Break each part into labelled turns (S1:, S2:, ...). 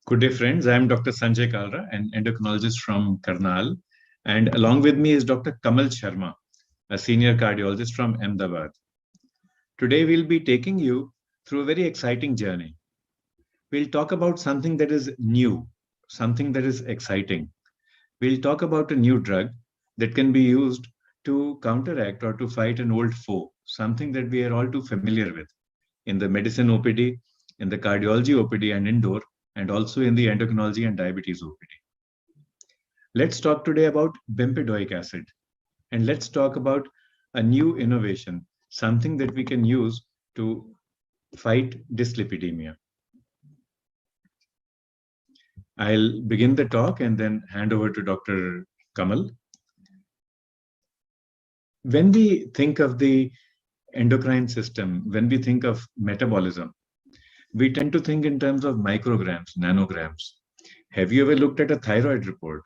S1: Good day, friends. I am Dr. Sanjay Kalra, an endocrinologist from Karnal. And along with me is Dr. Kamal Sharma, a senior cardiologist from Ahmedabad. Today, we'll be taking you through a very exciting journey. We'll talk about something that is new, something that is exciting. We'll talk about a new drug that can be used to counteract or to fight an old foe, something that we are all too familiar with in the medicine OPD, in the cardiology OPD and indoor, and also in the endocrinology and diabetes OPD. Let's talk today about bempedoic acid, and let's talk about a new innovation, something that we can use to fight dyslipidemia. I'll begin the talk and then hand over to Dr. Kamal. When we think of the endocrine system, when we think of metabolism, we tend to think in terms of micrograms, nanograms. Have you ever looked at a thyroid report?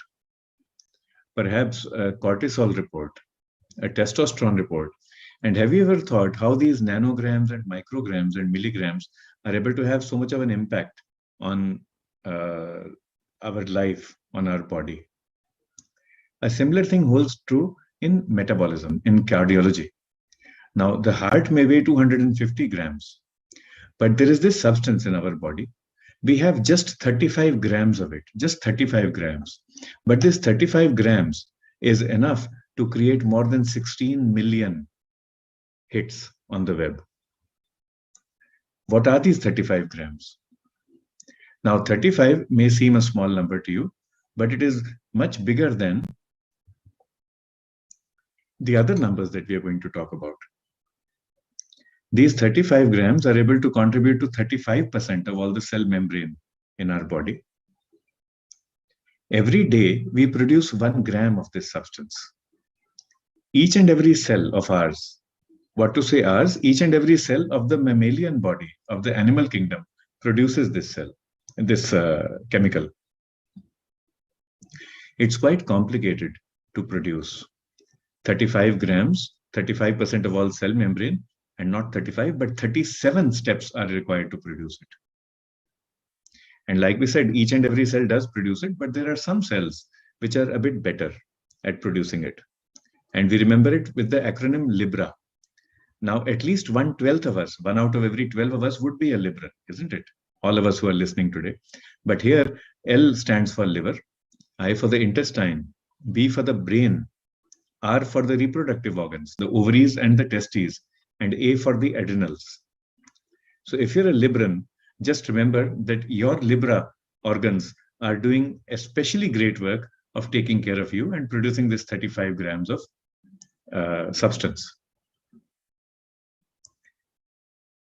S1: Perhaps a cortisol report, a testosterone report? And have you ever thought how these nanograms and micrograms and milligrams are able to have so much of an impact on our life, on our body? A similar thing holds true in metabolism, in cardiology. Now, the heart may weigh 250 grams, but there is this substance in our body. We have just 35 grams of it, just 35 grams. But this 35 grams is enough to create more than 16 million hits on the web. What are these 35 grams? Now, 35 may seem a small number to you, but it is much bigger than the other numbers that we are going to talk about. These 35 grams are able to contribute to 35% of all the cell membrane in our body. Every day, we produce 1 gram of this substance. Each and every cell of ours, what to say ours, each and every cell of the mammalian body, of the animal kingdom, produces this chemical. It's quite complicated to produce. 35 grams, 35% of all cell membrane, and not 35, but 37 steps are required to produce it. And like we said, each and every cell does produce it, but there are some cells which are a bit better at producing it. And we remember it with the acronym LIBRA. Now, at least 1/12 of us, 1 out of every 12 of us would be a Libra, isn't it? All of us who are listening today. But here, L stands for liver, I for the intestine, B for the brain, R for the reproductive organs, the ovaries and the testes, and A for the adrenals. So if you're a Libran, just remember that your Libra organs are doing especially great work of taking care of you and producing this 35 grams of substance.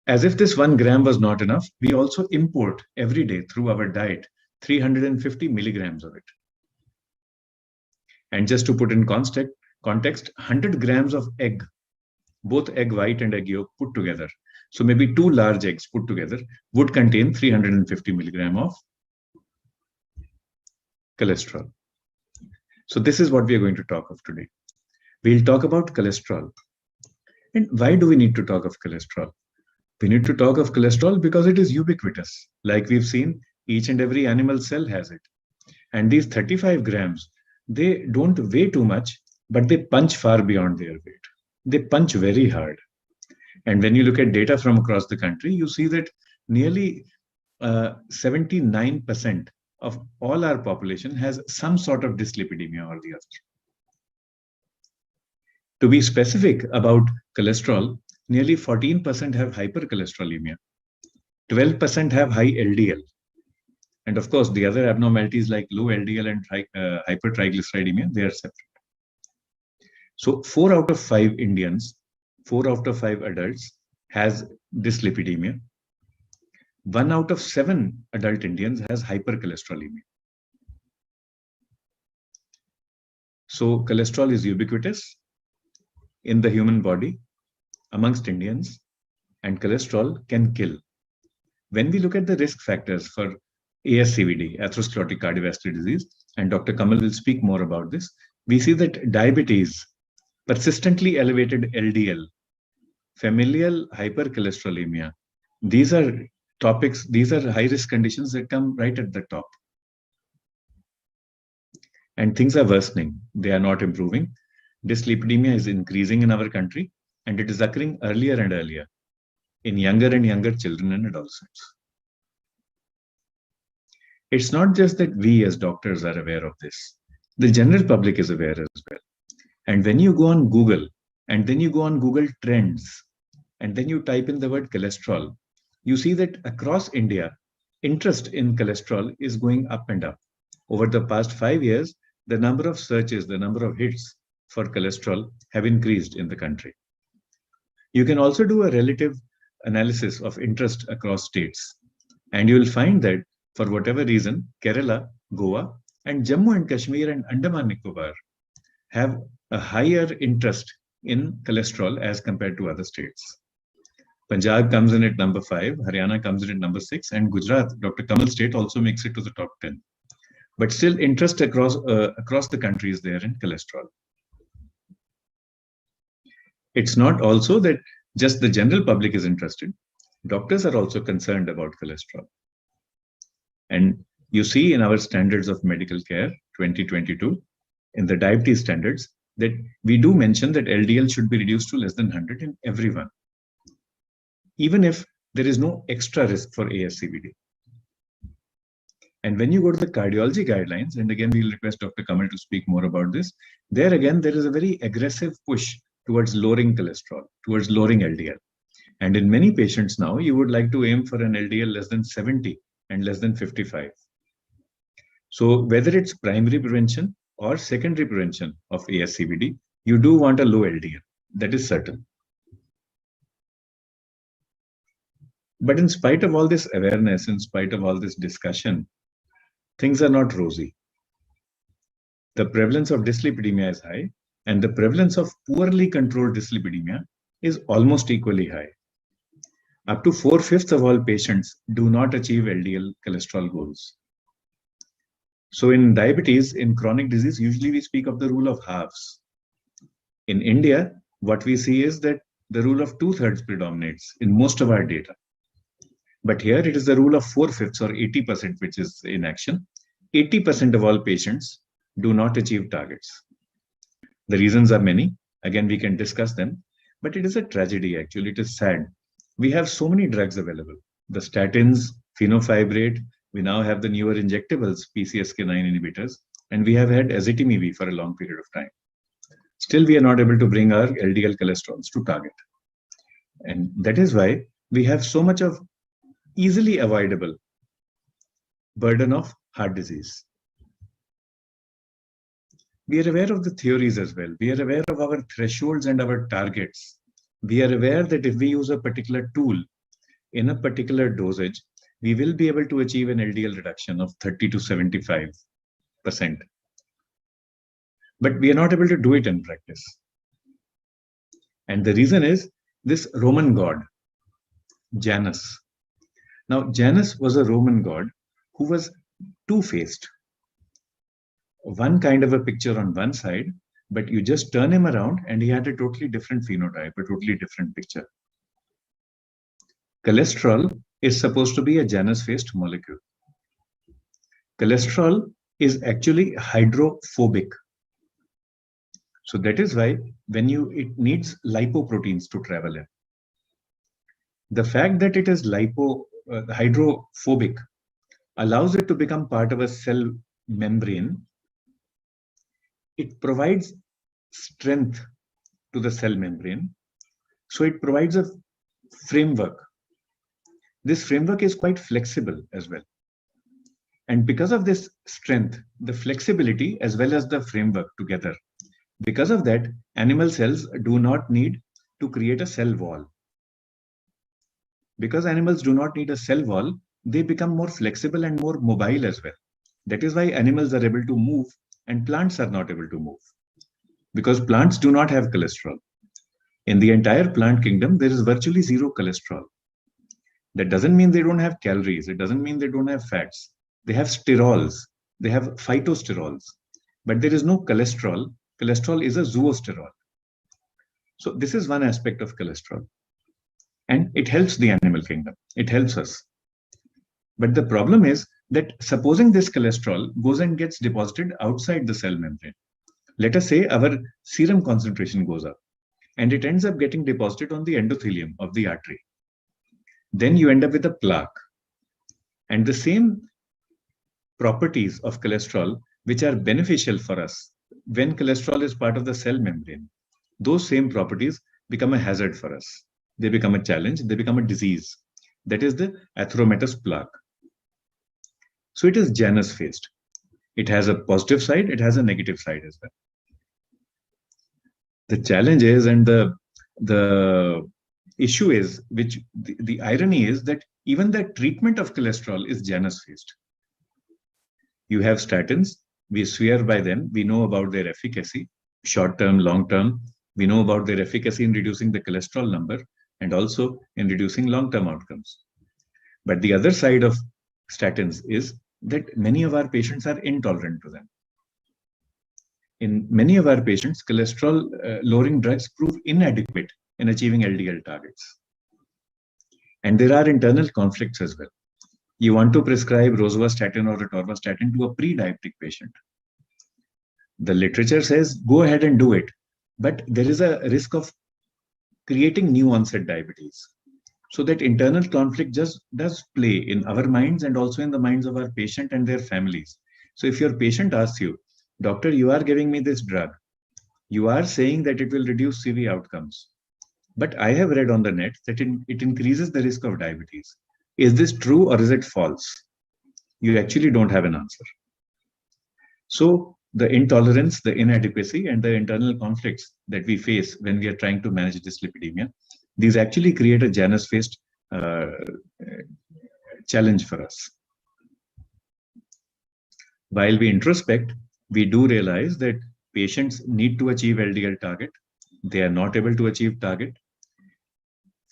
S1: As if this 1 gram was not enough, we also import every day through our diet 350 milligrams of it. And just to put in context, 100 grams of egg, both egg white and egg yolk put together, so maybe 2 large eggs put together, would contain 350 milligram of cholesterol. So this is what we are going to talk of today. We'll talk about cholesterol. And why do we need to talk of cholesterol? We need to talk of cholesterol because it is ubiquitous. Like we've seen, each and every animal cell has it. And these 35 grams, they don't weigh too much, but they punch far beyond their weight. They punch very hard. And when you look at data from across the country, you see that nearly 79% of all our population has some sort of dyslipidemia or the other. To be specific about cholesterol, nearly 14% have hypercholesterolemia, 12% have high LDL. And of course, the other abnormalities like low LDL and hypertriglyceridemia, they are separate. So 4 out of 5 Indians, 4 out of 5 adults has dyslipidemia. 1 out of 7 adult Indians has hypercholesterolemia. So cholesterol is ubiquitous in the human body amongst Indians, and cholesterol can kill. When we look at the risk factors for ASCVD, atherosclerotic cardiovascular disease, and Dr. Kamal will speak more about this, we see that diabetes, persistently elevated LDL, familial hypercholesterolemia, these are topics, these are high-risk conditions that come right at the top. And things are worsening. They are not improving. Dyslipidemia is increasing in our country, and it is occurring earlier and earlier in younger and younger children and adolescents. It's not just that we as doctors are aware of this. The general public is aware as well. And when you go on Google, and then you go on Google Trends, and then you type in the word cholesterol, you see that across India, interest in cholesterol is going up and up. Over the past 5 years, the number of searches, the number of hits for cholesterol have increased in the country. You can also do a relative analysis of interest across states, and you will find that for whatever reason, Kerala, Goa, and Jammu and Kashmir and Andaman Nicobar have a higher interest in cholesterol as compared to other states. Punjab comes in at number 5, Haryana comes in at number 6, and Gujarat, Dr. Kamal state, also makes it to the top 10. But still, interest across the country is there in cholesterol. It's not also that just the general public is interested. Doctors are also concerned about cholesterol. And you see in our standards of medical care 2022, in the diabetes standards, that we do mention that LDL should be reduced to less than 100 in everyone, even if there is no extra risk for ASCVD. And when you go to the cardiology guidelines, and again, we'll request Dr. Kamal to speak more about this, there again, there is a very aggressive push towards lowering cholesterol, towards lowering LDL. And in many patients now, you would like to aim for an LDL less than 70 and less than 55. So whether it's primary prevention or secondary prevention of ASCVD, you do want a low LDL. That is certain. But in spite of all this awareness, in spite of all this discussion, things are not rosy. The prevalence of dyslipidemia is high, and the prevalence of poorly controlled dyslipidemia is almost equally high. Up to 4/5 of all patients do not achieve LDL cholesterol goals. So in diabetes, in chronic disease, usually we speak of the rule of halves. In India, what we see is that the rule of 2/3 predominates in most of our data. But here it is the rule of 4/5 or 80%, which is in action. 80% of all patients do not achieve targets. The reasons are many. Again, we can discuss them, but it is a tragedy, actually. It is sad. We have so many drugs available. The statins, fenofibrate, we now have the newer injectables, PCSK9 inhibitors, and we have had ezetimibe for a long period of time. Still, we are not able to bring our LDL cholesterols to target. And that is why we have so much of easily avoidable burden of heart disease. We are aware of the theories as well. We are aware of our thresholds and our targets. We are aware that if we use a particular tool in a particular dosage, we will be able to achieve an LDL reduction of 30 to 75%. But we are not able to do it in practice. And the reason is this Roman god, Janus. Now, Janus was a Roman god who was two-faced. One kind of a picture on one side, but you just turn him around and he had a totally different phenotype, a totally different picture. Cholesterol is supposed to be a Janus-faced molecule. Cholesterol is actually hydrophobic. So that is why it needs lipoproteins to travel in. The fact that it is hydrophobic allows it to become part of a cell membrane. It provides strength to the cell membrane. So it provides a framework. This framework is quite flexible as well. And because of this strength, the flexibility as well as the framework together, because of that, animal cells do not need to create a cell wall. Because animals do not need a cell wall, they become more flexible and more mobile as well. That is why animals are able to move and plants are not able to move. Because plants do not have cholesterol. In the entire plant kingdom, there is virtually zero cholesterol. That doesn't mean they don't have calories. It doesn't mean they don't have fats. They have sterols. They have phytosterols. But there is no cholesterol. Cholesterol is a zoosterol. So this is one aspect of cholesterol. And it helps the animal kingdom. It helps us. But the problem is that supposing this cholesterol goes and gets deposited outside the cell membrane, let us say our serum concentration goes up and it ends up getting deposited on the endothelium of the artery. Then you end up with a plaque. And the same properties of cholesterol, which are beneficial for us when cholesterol is part of the cell membrane, those same properties become a hazard for us. They become a challenge, they become a disease. That is the atheromatous plaque. So it is Janus-phased. It has a positive side, it has a negative side as well. The challenge is, and the issue is, which the irony is that even the treatment of cholesterol is Janus-phased. You have statins, we swear by them, we know about their efficacy, short-term, long-term, we know about their efficacy in reducing the cholesterol number and also in reducing long-term outcomes. But the other side of statins is that many of our patients are intolerant to them. In many of our patients, cholesterol lowering drugs prove inadequate in achieving LDL targets. And there are internal conflicts as well. You want to prescribe rosuvastatin or atorvastatin to a pre-diabetic patient. The literature says, go ahead and do it. But there is a risk of creating new onset diabetes. So that internal conflict just does play in our minds and also in the minds of our patient and their families. So if your patient asks you, doctor, you are giving me this drug, you are saying that it will reduce CV outcomes, but I have read on the net that it increases the risk of diabetes. Is this true or is it false? You actually don't have an answer. So the intolerance, the inadequacy, and the internal conflicts that we face when we are trying to manage dyslipidemia, these actually create a Janus-phased challenge for us. While we introspect, we do realize that patients need to achieve LDL target. They are not able to achieve target.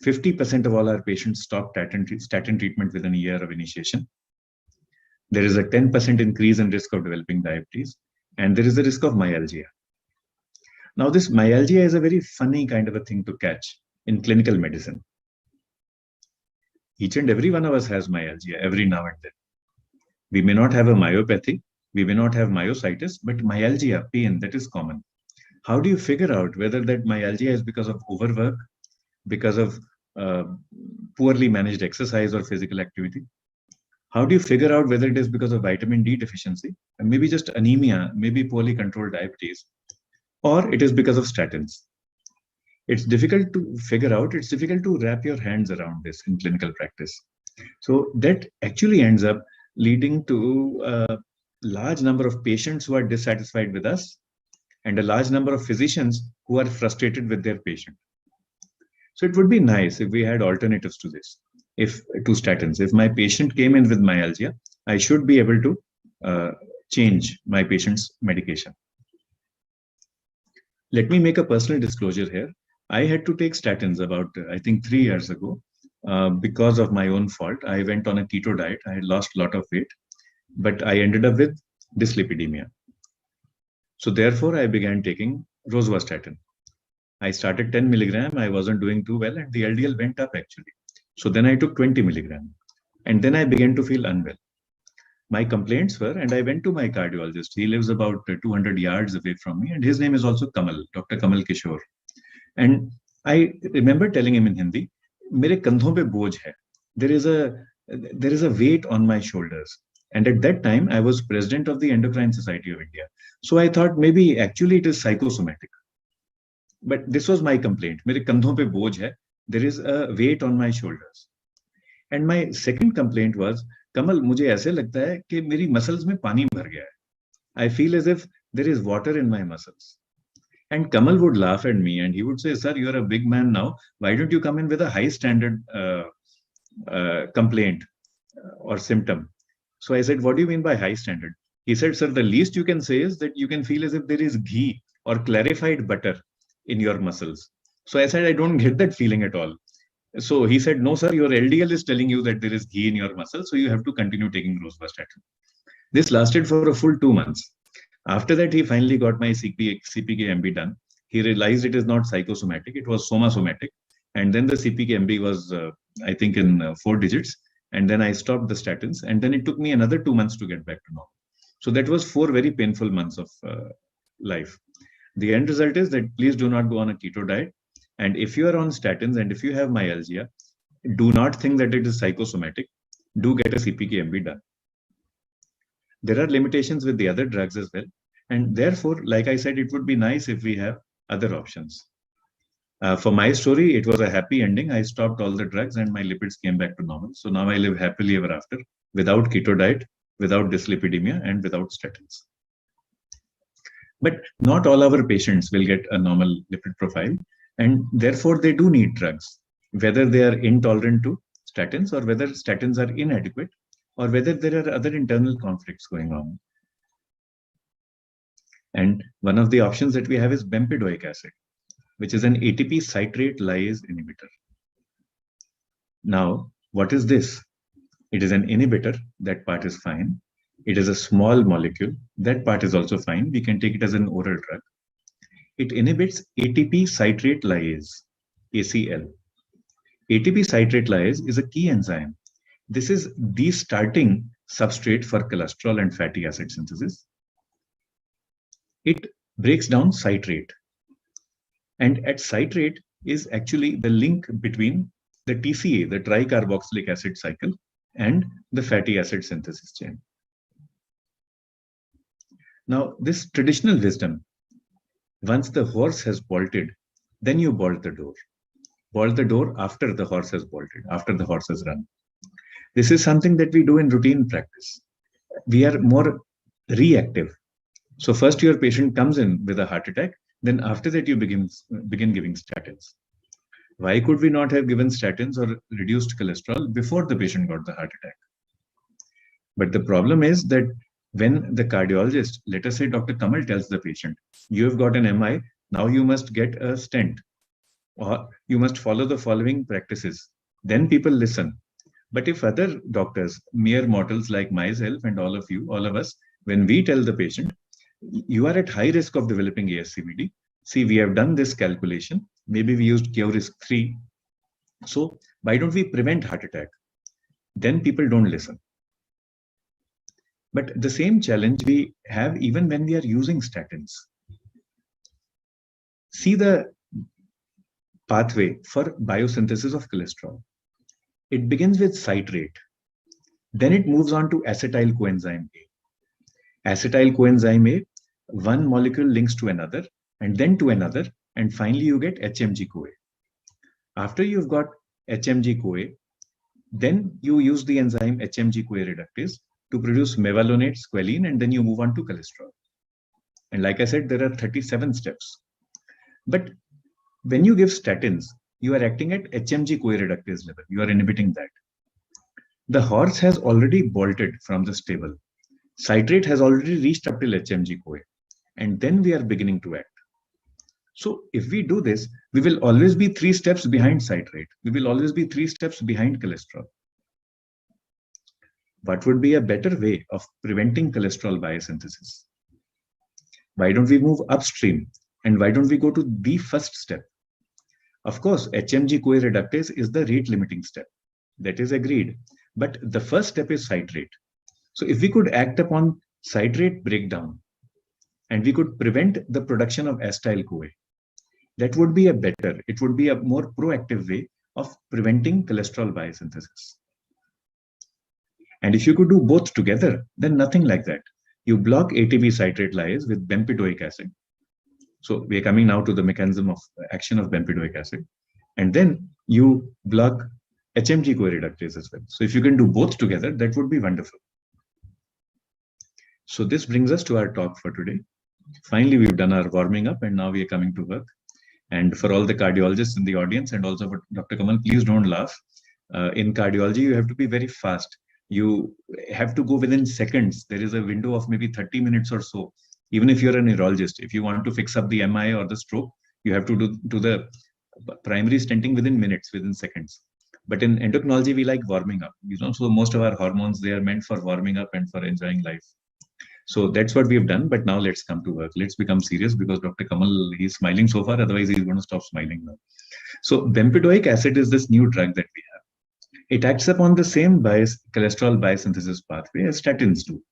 S1: 50% of all our patients stop statin treatment within a year of initiation. There is a 10% increase in risk of developing diabetes, and there is a risk of myalgia. Now, this myalgia is a very funny kind of a thing to catch in clinical medicine. Each and every one of us has myalgia every now and then. We may not have a myopathy, we may not have myositis, but myalgia, pain, that is common. How do you figure out whether that myalgia is because of overwork, because of poorly managed exercise or physical activity? How do you figure out whether it is because of vitamin D deficiency, and maybe just anemia, maybe poorly controlled diabetes, or it is because of statins? It's difficult to figure out. It's difficult to wrap your hands around this in clinical practice. So that actually ends up leading to a large number of patients who are dissatisfied with us and a large number of physicians who are frustrated with their patient. So it would be nice if we had alternatives to this, to statins. If my patient came in with myalgia, I should be able to change my patient's medication. Let me make a personal disclosure here. I had to take statins about, I think, 3 years ago because of my own fault. I went on a keto diet. I had lost a lot of weight, but I ended up with dyslipidemia. So therefore, I began taking rosuvastatin. I started 10 milligram. I wasn't doing too well, and the LDL went up actually. So then I took 20 milligram, and then I began to feel unwell. My complaints were, and I went to my cardiologist. He lives about 200 yards away from me, and his name is also Kamal, Dr. Kamal Kishore. And I remember telling him in Hindi, "Mere kandhon pe boj hai. There is a weight on my shoulders." And at that time, I was president of the Endocrine Society of India. So I thought maybe actually it is psychosomatic. But this was my complaint. Mere kandhon pe boj hai. There is a weight on my shoulders. And my second complaint was, Kamal, मुझे ऐसे लगता है कि मेरी muscles में पानी भर गया है. I feel as if there is water in my muscles. And Kamal would laugh at me and he would say, "Sir, you're a big man now. Why don't you come in with a high standard complaint or symptom?" So I said, "What do you mean by high standard?" He said, "Sir, the least you can say is that you can feel as if there is ghee or clarified butter in your muscles." So I said, "I don't get that feeling at all." So he said, "No, sir, your LDL is telling you that there is ghee in your muscles, so you have to continue taking rosuvastatin." This lasted for a full 2 months. After that, he finally got my CPK-MB done. He realized it is not psychosomatic, it was somasomatic. And then the CPK-MB was, I think, in 4 digits. and then I stopped the statins, and then it took me another 2 months to get back to normal. So that was 4 very painful months of life. The end result is that please do not go on a keto diet. And if you are on statins and if you have myalgia, do not think that it is psychosomatic. Do get a CPK-MB done. There are limitations with the other drugs as well. And therefore, like I said, it would be nice if we have other options. For my story, it was a happy ending. I stopped all the drugs and my lipids came back to normal. So now I live happily ever after, without keto diet, without dyslipidemia, and without statins. But not all our patients will get a normal lipid profile, and therefore they do need drugs, whether they are intolerant to statins or whether statins are inadequate or whether there are other internal conflicts going on. And one of the options that we have is bempedoic acid, which is an ATP citrate lyase inhibitor. Now, what is this? It is an inhibitor. That part is fine. It is a small molecule. That part is also fine. We can take it as an oral drug. It inhibits ATP citrate lyase, ACL. ATP citrate lyase is a key enzyme. This is the starting substrate for cholesterol and fatty acid synthesis. It breaks down citrate. And at citrate is actually the link between the TCA, the tricarboxylic acid cycle, and the fatty acid synthesis chain. Now, this traditional wisdom, once the horse has bolted, then you bolt the door. Bolt the door after the horse has bolted, after the horse has run. This is something that we do in routine practice. We are more reactive. So first your patient comes in with a heart attack, then after that you begin giving statins. Why could we not have given statins or reduced cholesterol before the patient got the heart attack? But the problem is that when the cardiologist, let us say Dr. Kamal, tells the patient, you have got an MI, now you must get a stent, or you must follow the following practices, then people listen. But if other doctors, mere mortals like myself and all of you, all of us, when we tell the patient, you are at high risk of developing ASCVD. See, we have done this calculation. Maybe we used Q-risk 3. So why don't we prevent heart attack? Then people don't listen. But the same challenge we have even when we are using statins. See the pathway for biosynthesis of cholesterol. It begins with citrate. Then it moves on to acetyl coenzyme A. Acetyl coenzyme A, one molecule links to another, and then to another, and finally you get HMG-CoA. After you've got HMG-CoA, then you use the enzyme HMG-CoA reductase to produce mevalonate, squalene, and then you move on to cholesterol. And like I said, there are 37 steps. But when you give statins, you are acting at HMG-CoA reductase level. You are inhibiting that. The horse has already bolted from the stable. Citrate has already reached up till HMG-CoA. And then we are beginning to act. So if we do this, we will always be 3 steps behind citrate. We will always be 3 steps behind cholesterol. What would be a better way of preventing cholesterol biosynthesis? Why don't we move upstream? And why don't we go to the first step? Of course, HMG-CoA reductase is the rate limiting step. That is agreed. But the first step is citrate. So if we could act upon citrate breakdown and we could prevent the production of acetyl-CoA, that would be it would be a more proactive way of preventing cholesterol biosynthesis. And if you could do both together, then nothing like that. You block ATP citrate lyase with bempedoic acid. So we are coming now to the mechanism of action of bempedoic acid. And then you block HMG-CoA reductase as well. So if you can do both together, that would be wonderful. So this brings us to our talk for today. Finally, we've done our warming up and now we are coming to work. And for all the cardiologists in the audience and also for Dr. Kamal, please don't laugh. In cardiology, you have to be very fast. You have to go within seconds. There is a window of maybe 30 minutes or so. Even if you're a neurologist, if you want to fix up the MI or the stroke, you have to do the primary stenting within minutes, within seconds. But in endocrinology, we like warming up. So most of our hormones, they are meant for warming up and for enjoying life. So that's what we've done. But now let's come to work. Let's become serious because Dr. Kamal, he's smiling so far. Otherwise, he's going to stop smiling now. So bempedoic acid is this new drug that we have. It acts upon the same cholesterol biosynthesis pathway as statins do,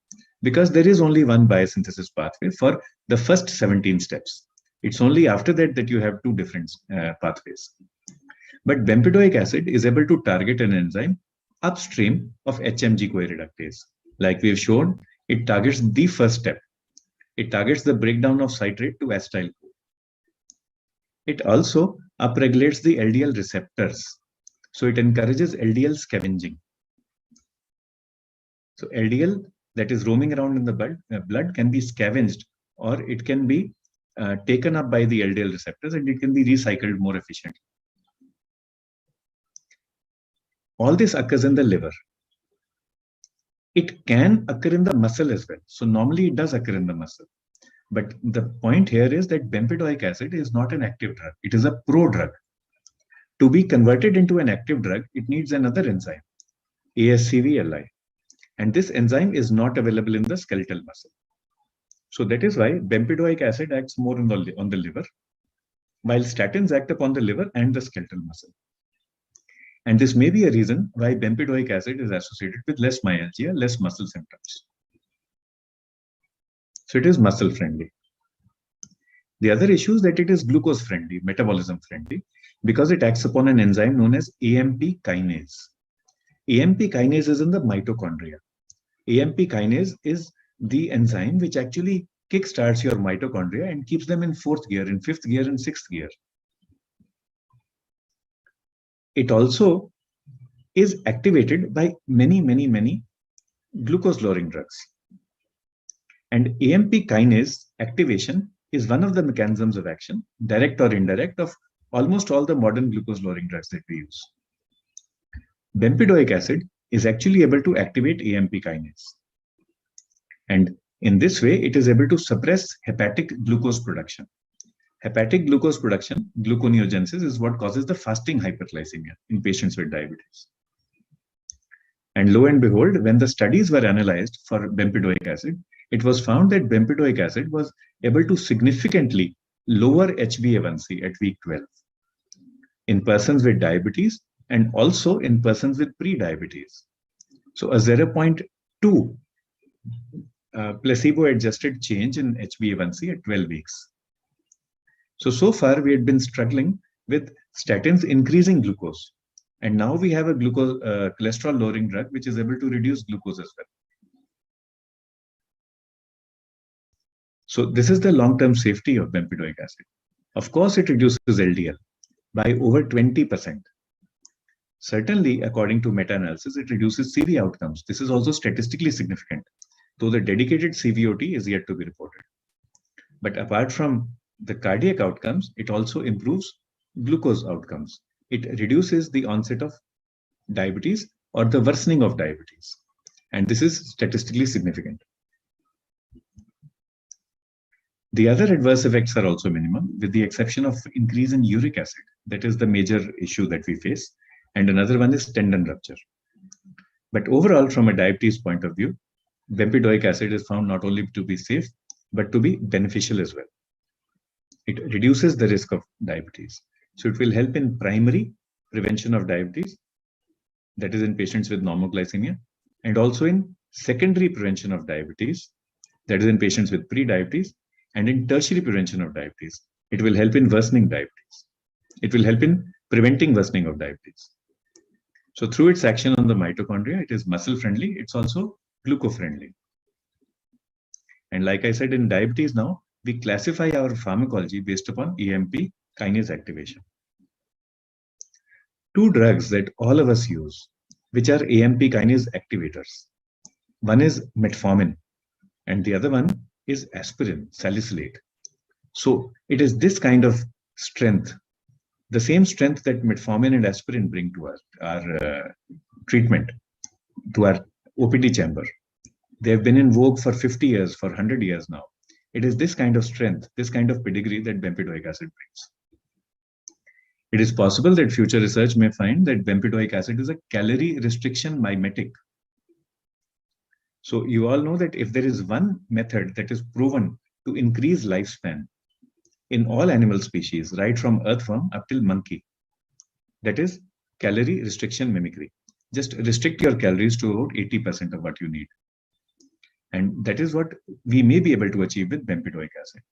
S1: because there is only one biosynthesis pathway for the first 17 steps. It's only after that that you have two different pathways. But bempedoic acid is able to target an enzyme upstream of HMG-CoA reductase. Like we've shown, it targets the first step. It targets the breakdown of citrate to acetyl-CoA. It also upregulates the LDL receptors. So it encourages LDL scavenging. So LDL that is roaming around in the blood can be scavenged, or it can be taken up by the LDL receptors, and it can be recycled more efficiently. All this occurs in the liver. It can occur in the muscle as well. So normally it does occur in the muscle. But the point here is that bempedoic acid is not an active drug. It is a prodrug. To be converted into an active drug, it needs another enzyme, ASCVLI. And this enzyme is not available in the skeletal muscle. So that is why bempedoic acid acts more on the liver, while statins act upon the liver and the skeletal muscle. And this may be a reason why bempedoic acid is associated with less myalgia, less muscle symptoms. So it is muscle friendly. The other issue is that it is glucose friendly, metabolism friendly, because it acts upon an enzyme known as AMP kinase. AMP kinase is in the mitochondria. AMP kinase is the enzyme which actually kickstarts your mitochondria and keeps them in fourth gear, in fifth gear, and sixth gear. It also is activated by many glucose-lowering drugs. And AMP kinase activation is one of the mechanisms of action, direct or indirect, of almost all the modern glucose-lowering drugs that we use. Bempedoic acid is actually able to activate AMP kinase. And in this way, it is able to suppress hepatic glucose production. Hepatic glucose production, gluconeogenesis, is what causes the fasting hyperglycemia in patients with diabetes. And lo and behold, when the studies were analyzed for bempedoic acid, it was found that bempedoic acid was able to significantly lower HbA1c at week 12 in persons with diabetes and also in persons with pre-diabetes. So a 0.2 placebo-adjusted change in HbA1c at 12 weeks. So far we had been struggling with statins increasing glucose. And now we have a cholesterol-lowering drug which is able to reduce glucose as well. So this is the long-term safety of bempedoic acid. Of course, it reduces LDL by over 20%. Certainly, according to meta-analysis, it reduces CV outcomes. This is also statistically significant, though the dedicated CVOT is yet to be reported. But apart from the cardiac outcomes, it also improves glucose outcomes. It reduces the onset of diabetes or the worsening of diabetes. And this is statistically significant. The other adverse effects are also minimum, with the exception of increase in uric acid. That is the major issue that we face. And another one is tendon rupture. But overall, from a diabetes point of view, bempedoic acid is found not only to be safe, but to be beneficial as well. It reduces the risk of diabetes. So it will help in primary prevention of diabetes, that is in patients with normoglycemia, and also in secondary prevention of diabetes, that is in patients with pre-diabetes, and in tertiary prevention of diabetes. It will help in worsening diabetes. It will help in preventing worsening of diabetes. So through its action on the mitochondria, it is muscle friendly. It's also glucose friendly. And like I said, in diabetes now, we classify our pharmacology based upon AMP kinase activation. Two drugs that all of us use, which are AMP kinase activators. One is metformin, and the other one is aspirin, salicylate. So it is this kind of strength, the same strength that metformin and aspirin bring to our treatment, to our OPD chamber. They have been in vogue for 50 years, for 100 years now. It is this kind of strength, this kind of pedigree that bempedoic acid brings. It is possible that future research may find that bempedoic acid is a calorie restriction mimetic. So you all know that if there is one method that is proven to increase lifespan in all animal species, right from earthworm up till monkey, that is calorie restriction mimicry. just restrict your calories to about 80% of what you need. And that is what we may be able to achieve with bempedoic acid.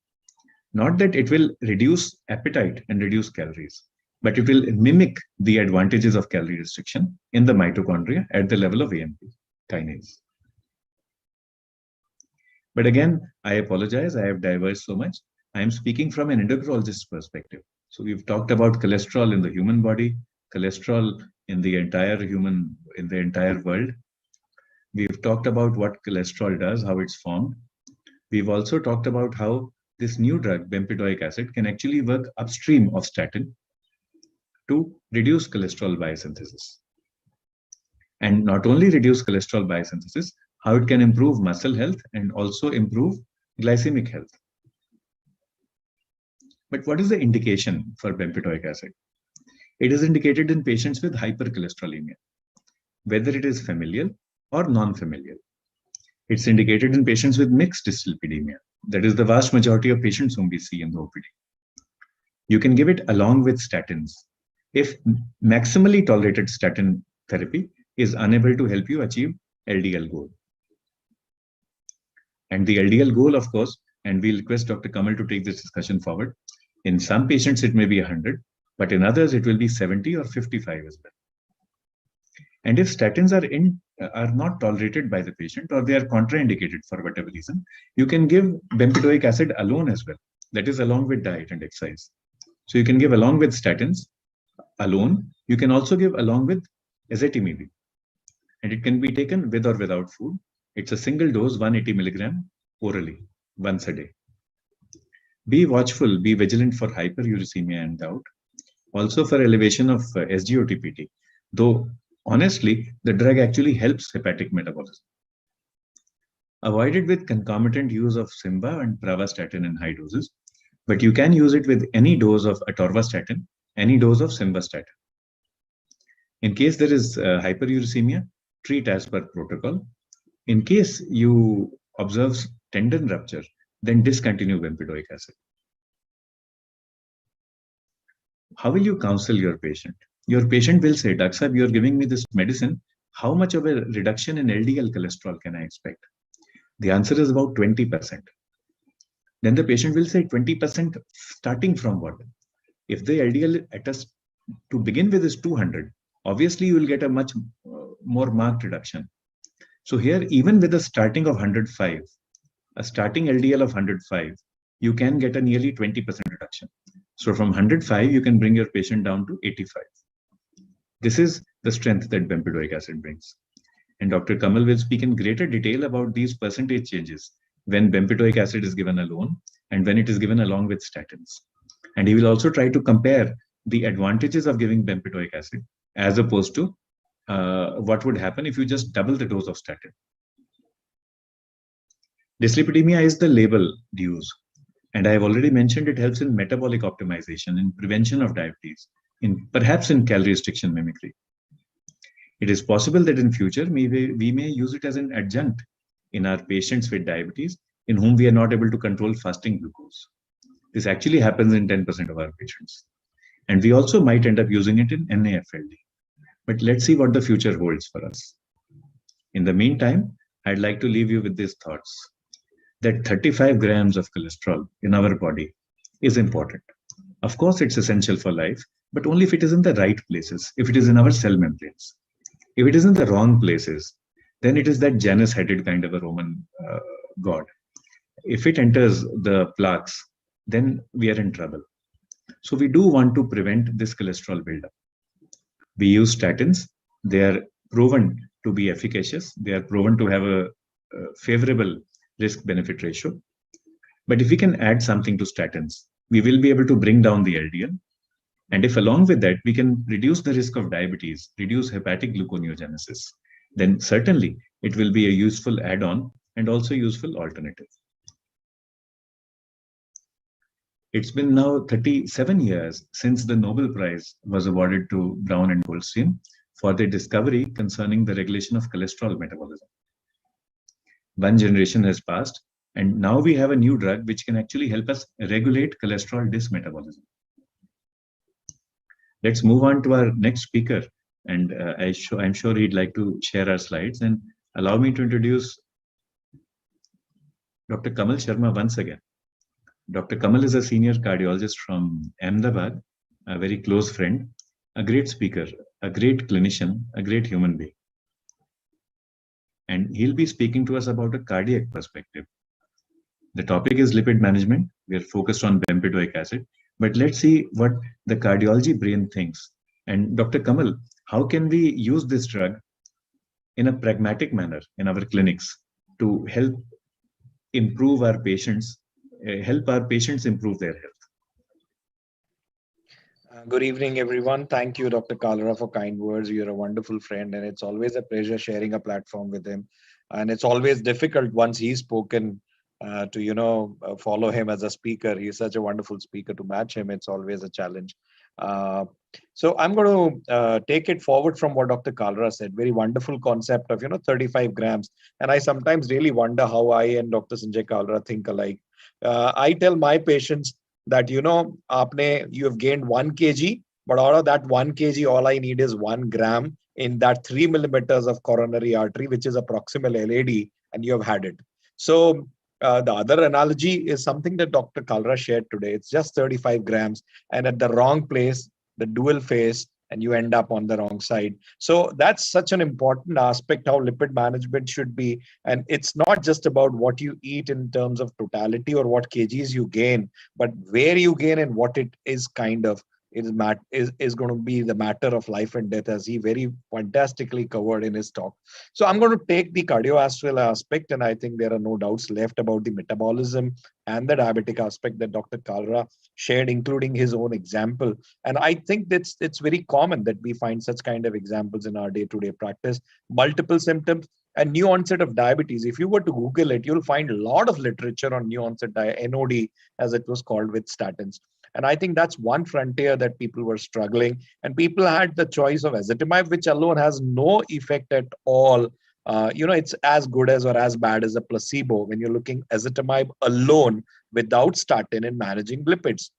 S1: Not that it will reduce appetite and reduce calories, but it will mimic the advantages of calorie restriction in the mitochondria at the level of AMP kinase. But again, I apologize, I have diverged so much. I am speaking from an endocrinologist's perspective. So we've talked about cholesterol in the human body, cholesterol in the entire world. We've talked about what cholesterol does, how it's formed. We've also talked about how this new drug, bempedoic acid, can actually work upstream of statin to reduce cholesterol biosynthesis. And not only reduce cholesterol biosynthesis, how it can improve muscle health and also improve glycemic health. But what is the indication for bempedoic acid? It is indicated in patients with hypercholesterolemia, whether it is familial or non-familial. It's indicated in patients with mixed dyslipidemia. That is the vast majority of patients whom we see in the OPD. You can give it along with statins if maximally tolerated statin therapy is unable to help you achieve LDL goal. And the LDL goal, of course, and we'll request Dr. Kamal to take this discussion forward. In some patients, it may be 100, but in others, it will be 70 or 55 as well. And if statins are not tolerated by the patient or they are contraindicated for whatever reason, you can give bempedoic acid alone as well. That is along with diet and exercise. So you can give along with statins alone. You can also give along with ezetimibe. And it can be taken with or without food. It's a single dose, 180 milligram orally, once a day. Be watchful, be vigilant for hyperuricemia and gout. Also for elevation of SGOT-PT, though honestly, the drug actually helps hepatic metabolism. Avoid it with concomitant use of Simba and pravastatin in high doses, but you can use it with any dose of atorvastatin, any dose of simvastatin. In case there is hyperuricemia, treat as per protocol. In case you observe tendon rupture, then discontinue bempedoic acid. How will you counsel your patient? Your patient will say, Doctor Sahib, you're giving me this medicine. How much of a reduction in LDL cholesterol can I expect? The answer is about 20%. Then the patient will say 20% starting from what? If the LDL to begin with is 200, obviously you will get a much more marked reduction. So here, even with a starting of 105, a starting LDL of 105, you can get a nearly 20% reduction. So from 105, you can bring your patient down to 85. This is the strength that bempedoic acid brings. And Dr. Kamal will speak in greater detail about these percentage changes when bempedoic acid is given alone and when it is given along with statins. And he will also try to compare the advantages of giving bempedoic acid as opposed to what would happen if you just double the dose of statin. Dyslipidemia is the label used. And I have already mentioned it helps in metabolic optimization, in prevention of diabetes, perhaps in calorie restriction mimicry. It is possible that in future, we may use it as an adjunct in our patients with diabetes in whom we are not able to control fasting glucose. This actually happens in 10% of our patients. And we also might end up using it in NAFLD. But let's see what the future holds for us. In the meantime, I'd like to leave you with these thoughts that 35 grams of cholesterol in our body is important. Of course, it's essential for life, but only if it is in the right places, if it is in our cell membranes. If it is in the wrong places, then it is that Janus-headed kind of a Roman god. If it enters the plaques, then we are in trouble. So we do want to prevent this cholesterol buildup. We use statins. They are proven to be efficacious. They are proven to have a favorable risk-benefit ratio. But if we can add something to statins, we will be able to bring down the LDL. And if along with that, we can reduce the risk of diabetes, reduce hepatic gluconeogenesis, then certainly it will be a useful add-on and also useful alternative. It's been now 37 years since the Nobel Prize was awarded to Brown and Goldstein for their discovery concerning the regulation of cholesterol metabolism. One generation has passed, and now we have a new drug which can actually help us regulate cholesterol dysmetabolism. Let's move on to our next speaker, And I'm sure he'd like to share our slides. And allow me to introduce Dr. Kamal Sharma once again. Dr. Kamal is a senior cardiologist from Ahmedabad, a very close friend, a great speaker, a great clinician, a great human being. And he'll be speaking to us about a cardiac perspective. The topic is lipid management. We are focused on bempedoic acid, but let's see what the cardiology brain thinks. And Dr. Kamal, how can we use this drug in a pragmatic manner in our clinics to help improve our patients, help our patients improve their health?
S2: Good evening, everyone. Thank you, Dr. Kalra, for kind words. You're a wonderful friend, and it's always a pleasure sharing a platform with him. And it's always difficult once he's spoken to follow him as a speaker. He's such a wonderful speaker. To match him, it's always a challenge. Uh, so I'm going to take it forward from what Dr. Kalra said. Very wonderful concept of 35 grams. And I sometimes really wonder how I and Dr. Sanjay Kalra think alike. I tell my patients that you have gained 1 kg, but out of that 1 kg, all I need is 1 gram in that 3 millimeters of coronary artery, which is a proximal LAD, and you have had it. So the other analogy is something that Dr. Kalra shared today. It's just 35 grams, and at the wrong place, the dual phase, and you end up on the wrong side. So that's such an important aspect how lipid management should be. And it's not just about what you eat in terms of totality or what kgs you gain, but where you gain and what it is kind of is going to be the matter of life and death, as he very fantastically covered in his talk. So I'm going to take the cardiovascular aspect, and I think there are no doubts left about the metabolism and the diabetic aspect that Dr. Kalra shared, including his own example. And I think it's very common that we find such kind of examples in our day-to-day practice. Multiple symptoms and new onset of diabetes. If you were to Google it, you'll find a lot of literature on new onset NOD, as it was called, with statins. And I think that's one frontier that people were struggling. And people had the choice of ezetimibe, which alone has no effect at all. It's as good as or as bad as a placebo when you're looking ezetimibe alone without statin in managing lipids.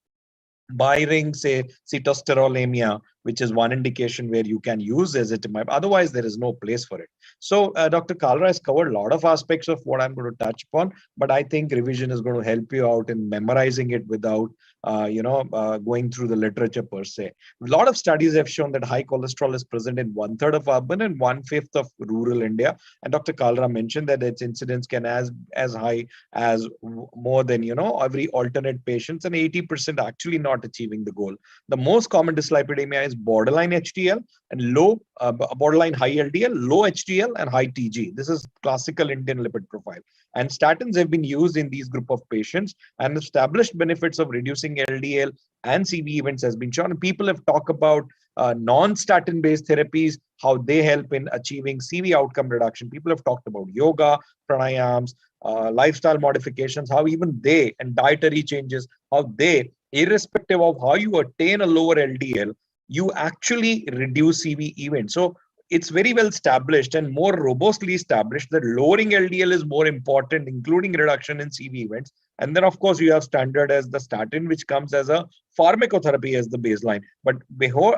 S2: Barring, say, cytosterolemia, which is one indication where you can use ezetimibe. Otherwise, there is no place for it. So Dr. Kalra has covered a lot of aspects of what I'm going to touch upon, but I think revision is going to help you out in memorizing it without going through the literature per se. A lot of studies have shown that high cholesterol is present in 1/3 of urban and 1/5 of rural India. And Dr. Kalra mentioned that its incidence can as high as more than every alternate patients, and 80% actually not achieving the goal. The most common dyslipidemia is borderline HDL and low borderline high LDL, low HDL, and high TG. This is classical Indian lipid profile. And statins have been used in these group of patients, and established benefits of reducing LDL and CV events has been shown. And people have talked about non-statin based therapies, how they help in achieving CV outcome reduction. People have talked about yoga, pranayams, lifestyle modifications, how even they, and dietary changes, how they, irrespective of how you attain a lower LDL, you actually reduce CV events. So it's very well established and more robustly established that lowering LDL is more important, including reduction in CV events. And then, of course, you have standard as the statin, which comes as a pharmacotherapy as the baseline. But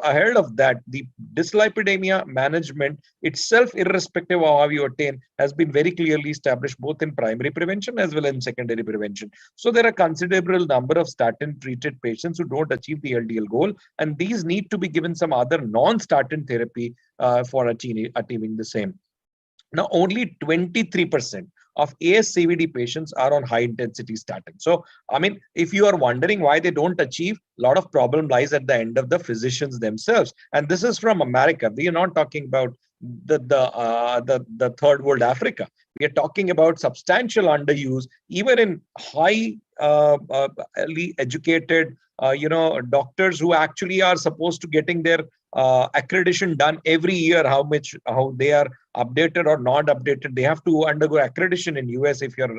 S2: ahead of that, the dyslipidemia management itself, irrespective of how you attain, has been very clearly established both in primary prevention as well as in secondary prevention. So there are considerable number of statin-treated patients who don't achieve the LDL goal, and these need to be given some other non-statin therapy for achieving the same. Now, only 23% of ASCVD patients are on high intensity statin. So, I mean, if you are wondering why they don't achieve, a lot of problem lies at the end of the physicians themselves. And this is from America. We are not talking about the third world Africa. We are talking about substantial underuse, even in high educated doctors who actually are supposed to getting their accreditation done every year. How they are updated or not updated, they have to undergo accreditation in US if you're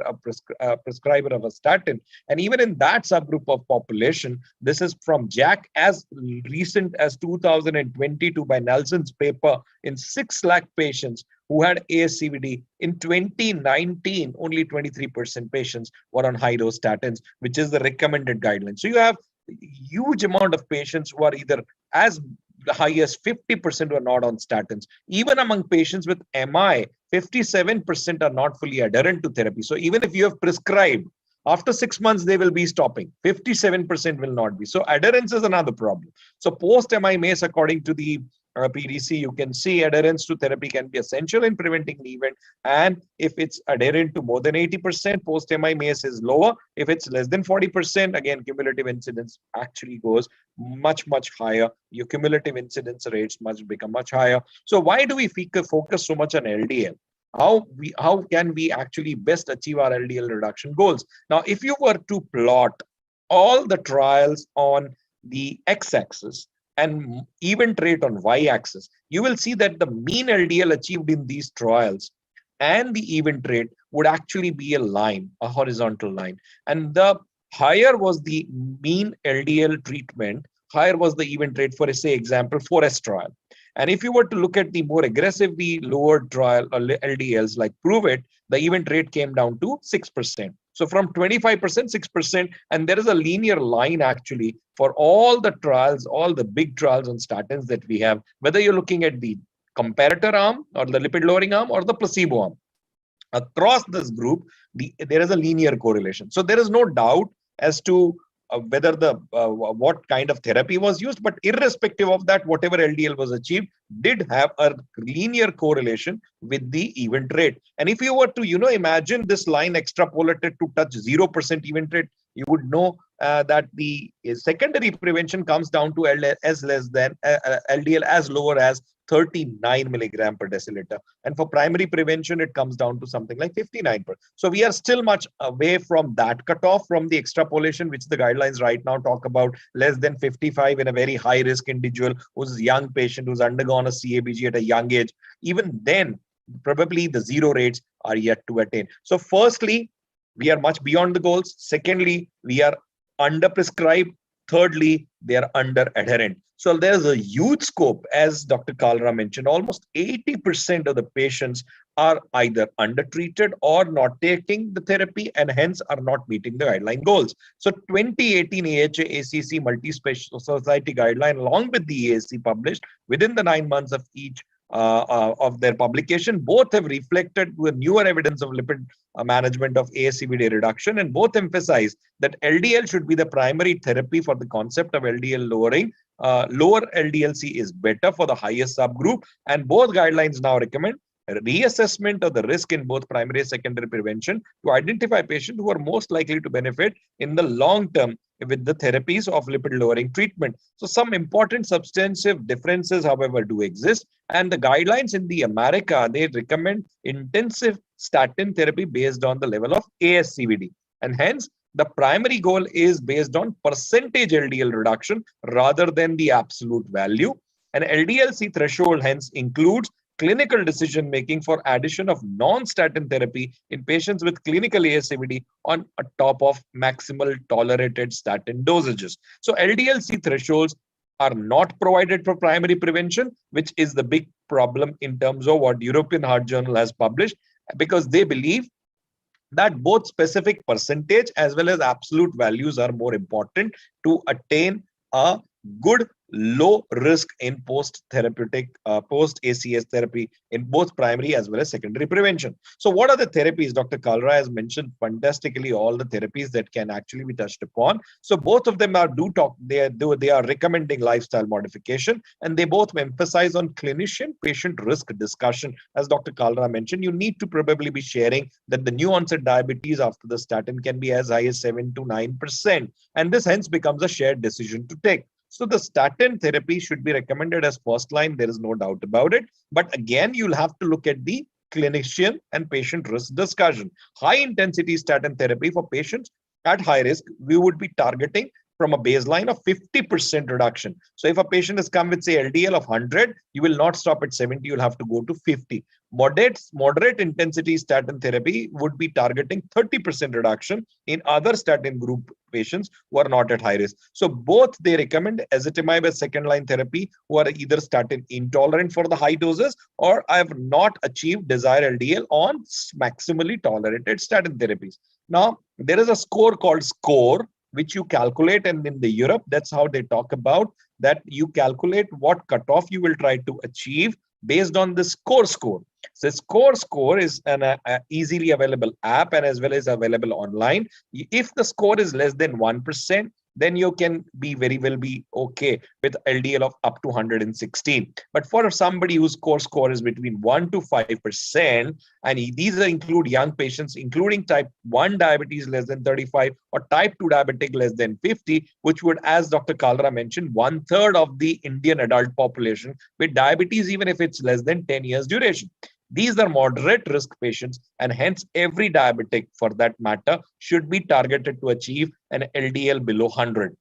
S2: a prescriber of a statin. And even in that subgroup of population, this is from Jack as recent as 2022 by Nelson's paper, in 6 lakh patients who had ASCVD in 2019, only 23% patients were on high dose statins, which is the recommended guideline. So you have huge amount of patients who are either as the highest 50% were not on statins. Even among patients with MI, 57% are not fully adherent to therapy. So even if you have prescribed, after 6 months, they will be stopping. 57% will not be. So adherence is another problem. So post-MI MACE, according to the PDC, you can see adherence to therapy can be essential in preventing the event. And if it's adherent to more than 80%, post-MI MACE is lower. If it's less than 40%, again, cumulative incidence actually goes much, much higher. Your cumulative incidence rates must become much higher. So why do we focus so much on LDL? How can we actually best achieve our LDL reduction goals? Now, if you were to plot all the trials on the x-axis and event rate on y-axis, you will see that the mean LDL achieved in these trials and the event rate would actually be a line, a horizontal line. And the higher was the mean LDL treatment, higher was the event rate for, say, example, 4S trial. And if you were to look at the more aggressively lowered trial LDLs like Prove It, the event rate came down to 6%. So from 25%, 6%, and there is a linear line actually for all the trials, all the big trials on statins that we have, whether you're looking at the comparator arm or the lipid lowering arm or the placebo arm. Across this group, there is a linear correlation. So there is no doubt as to whether what kind of therapy was used, but irrespective of that, whatever LDL was achieved did have a linear correlation with the event rate. And if you were to, imagine this line extrapolated to touch 0% event rate, you would know that the secondary prevention comes down to LDL as less than LDL as lower as 39 milligram per deciliter. And for primary prevention, it comes down to something like 59. So we are still much away from that cutoff, from the extrapolation, which the guidelines right now talk about less than 55 in a very high risk individual who's a young patient who's undergone a CABG at a young age. Even then, probably the zero rates are yet to attain. So firstly, we are much beyond the goals. Secondly, we are under-prescribed. Thirdly, they are under-adherent. So there's a huge scope, as Dr. Kalra mentioned, almost 80% of the patients are either undertreated or not taking the therapy and hence are not meeting the guideline goals. So 2018 AHA-ACC multi-special society guideline along with the EAC published within the 9 months of each of their publication, both have reflected with newer evidence of lipid management of ASCVD reduction, and both emphasize that LDL should be the primary therapy for the concept of LDL lowering. Lower LDL-C is better for the highest subgroup, and both guidelines now recommend reassessment of the risk in both primary and secondary prevention to identify patients who are most likely to benefit in the long term with the therapies of lipid lowering treatment. So some important substantive differences, however, do exist. And the guidelines in the America, they recommend intensive statin therapy based on the level of ASCVD. And hence, the primary goal is based on percentage LDL reduction rather than the absolute value. And LDL-C threshold hence includes clinical decision making for addition of non-statin therapy in patients with clinical ASCVD on top of maximal tolerated statin dosages. So LDL-C thresholds are not provided for primary prevention, which is the big problem in terms of what European Heart Journal has published, because they believe that both specific percentage as well as absolute values are more important to attain a good low risk in post-therapeutic, post-ACS therapy in both primary as well as secondary prevention. So what are the therapies? Dr. Kalra has mentioned fantastically all the therapies that can actually be touched upon. So both of them are they are recommending lifestyle modification, and they both emphasize on clinician-patient risk discussion. As Dr. Kalra mentioned, you need to probably be sharing that the new onset diabetes after the statin can be as high as 7 to 9%, and this hence becomes a shared decision to take. So the statin therapy should be recommended as first line. There is no doubt about it. But again, you'll have to look at the clinician and patient risk discussion. High intensity statin therapy for patients at high risk, we would be targeting from a baseline of 50% reduction. So if a patient has come with, say, LDL of 100, you will not stop at 70, you'll have to go to 50. Moderate intensity statin therapy would be targeting 30% reduction in other statin group patients who are not at high risk. So both they recommend ezetimibe as second line therapy who are either statin intolerant for the high doses or have not achieved desired LDL on maximally tolerated statin therapies. Now, there is a score called SCORE, which you calculate. And in the Europe, that's how they talk about that. You calculate what cutoff you will try to achieve based on the score. So score is an easily available app and as well as available online. If the score is less than 1%, then you can be very well be okay with LDL of up to 116. But for somebody whose score is between 1 to 5%, and these include young patients, including type 1 diabetes less than 35 or type 2 diabetic less than 50, which would, as Dr. Kalra mentioned, 1/3 of the Indian adult population with diabetes, even if it's less than 10 years duration. These are moderate risk patients, and hence every diabetic for that matter should be targeted to achieve an LDL below 100.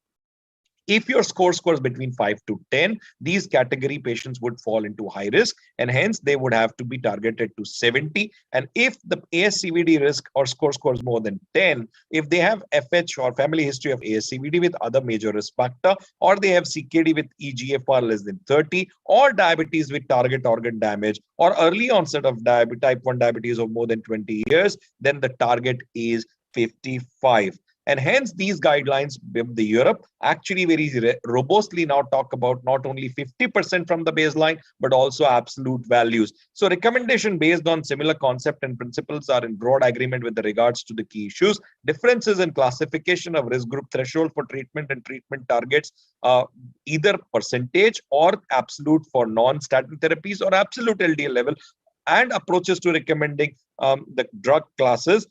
S2: If your score scores between 5 to 10, these category patients would fall into high risk, and hence they would have to be targeted to 70. And if the ASCVD risk or score scores more than 10, if they have FH or family history of ASCVD with other major risk factor, or they have CKD with EGFR less than 30, or diabetes with target organ damage, or early onset of type 1 diabetes of more than 20 years, then the target is 55. And hence these guidelines, the Europe actually very robustly now talk about not only 50% from the baseline, but also absolute values. So recommendation based on similar concept and principles are in broad agreement with regards to the key issues. Differences in classification of risk group threshold for treatment and treatment targets, either percentage or absolute for non-statin therapies or absolute LDL level, and approaches to recommending the drug classes.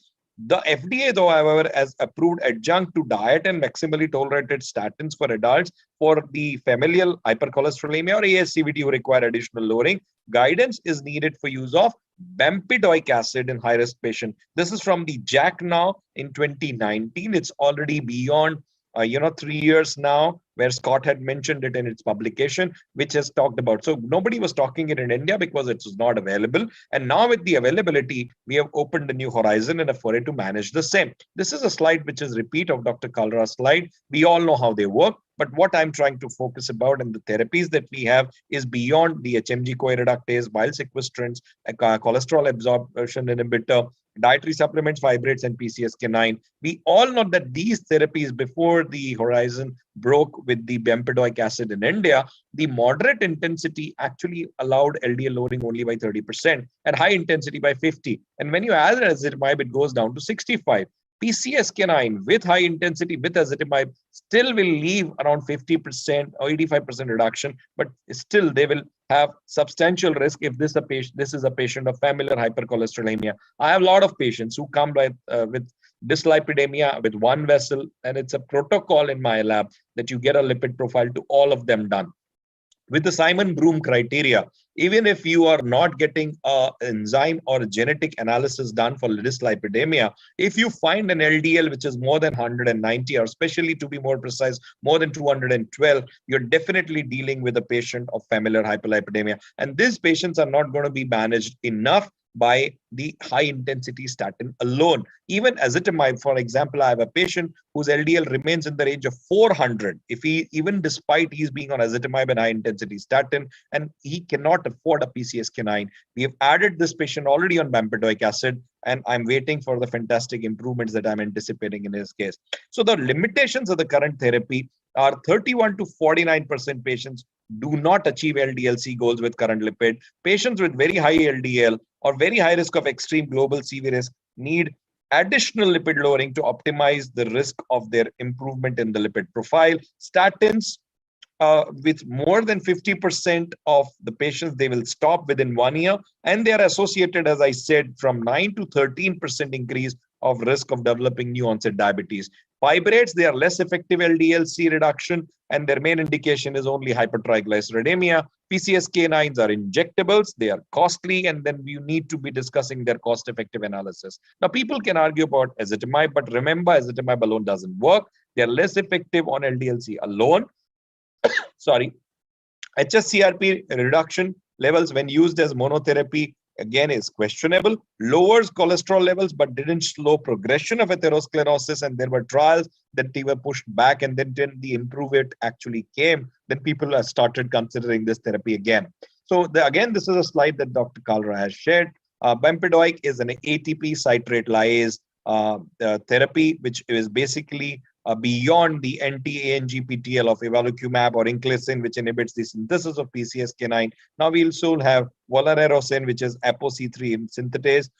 S2: The FDA, though, however, has approved adjunct to diet and maximally tolerated statins for adults for the familial hypercholesterolemia or ASCVD who require additional lowering. Guidance is needed for use of bempedoic acid in high-risk patient. This is from the JAC now in 2019. It's already beyond 3 years now, where Scott had mentioned it in its publication, which has talked about. So nobody was talking it in India because it was not available. And now with the availability, we have opened a new horizon and a foray to manage the same. This is a slide which is repeat of Dr. Kalra's slide. We all know how they work. But what I'm trying to focus about and the therapies that we have is beyond the HMG-CoA reductase, bile sequestrants, cholesterol absorption inhibitor, dietary supplements, fibrates, and PCSK9. We all know that these therapies, before the horizon broke with the bempedoic acid in India, the moderate intensity actually allowed LDL lowering only by 30% and high intensity by 50. And when you add ezetimibe, it goes down to 65. PCSK9 with high intensity with ezetimibe still will leave around 50% or 85% reduction, but still they will have substantial risk if this is a patient of familial hypercholesterolemia. I have a lot of patients who come with dyslipidemia with one vessel, and it's a protocol in my lab that you get a lipid profile to all of them done. With the Simon-Broom criteria, even if you are not getting an enzyme or a genetic analysis done for dyslipidemia, if you find an LDL which is more than 190, or especially to be more precise, more than 212, you're definitely dealing with a patient of familial hyperlipidemia. And these patients are not going to be managed enough by the high intensity statin alone. Even ezetimibe, for example, I have a patient whose LDL remains in the range of 400. If he, even despite he's being on ezetimibe and high intensity statin, and he cannot afford a PCSK9. We have added this patient already on bempedoic acid, and I'm waiting for the fantastic improvements that I'm anticipating in his case. So the limitations of the current therapy are 31 to 49% patients do not achieve LDL-C goals with current lipid. Patients with very high LDL or very high risk of extreme global CV risk need additional lipid lowering to optimize the risk of their improvement in the lipid profile. Statins, with more than 50% of the patients, they will stop within 1 year, and they are associated, as I said, from 9 to 13% increase of risk of developing new onset diabetes. Fibrates, they are less effective LDL-C reduction, and their main indication is only hypertriglyceridemia. PCSK9s are injectables, they are costly, and then you need to be discussing their cost-effective analysis. Now, people can argue about ezetimibe, but remember, ezetimibe alone doesn't work. They are less effective on LDL-C alone. Sorry, HSCRP reduction levels when used as monotherapy again is questionable. Lowers cholesterol levels but didn't slow progression of atherosclerosis, and there were trials that they were pushed back, and then the improve it actually came. Then people have started considering this therapy again. So again, this is a slide that Dr. Kalra has shared. Bempedoic is an ATP citrate lyase therapy, which is basically beyond the anti-ANGPTL of evolocumab or inclisiran, which inhibits the synthesis of PCSK9. Now we'll soon have volanerosin, which is ApoC3 synthetase,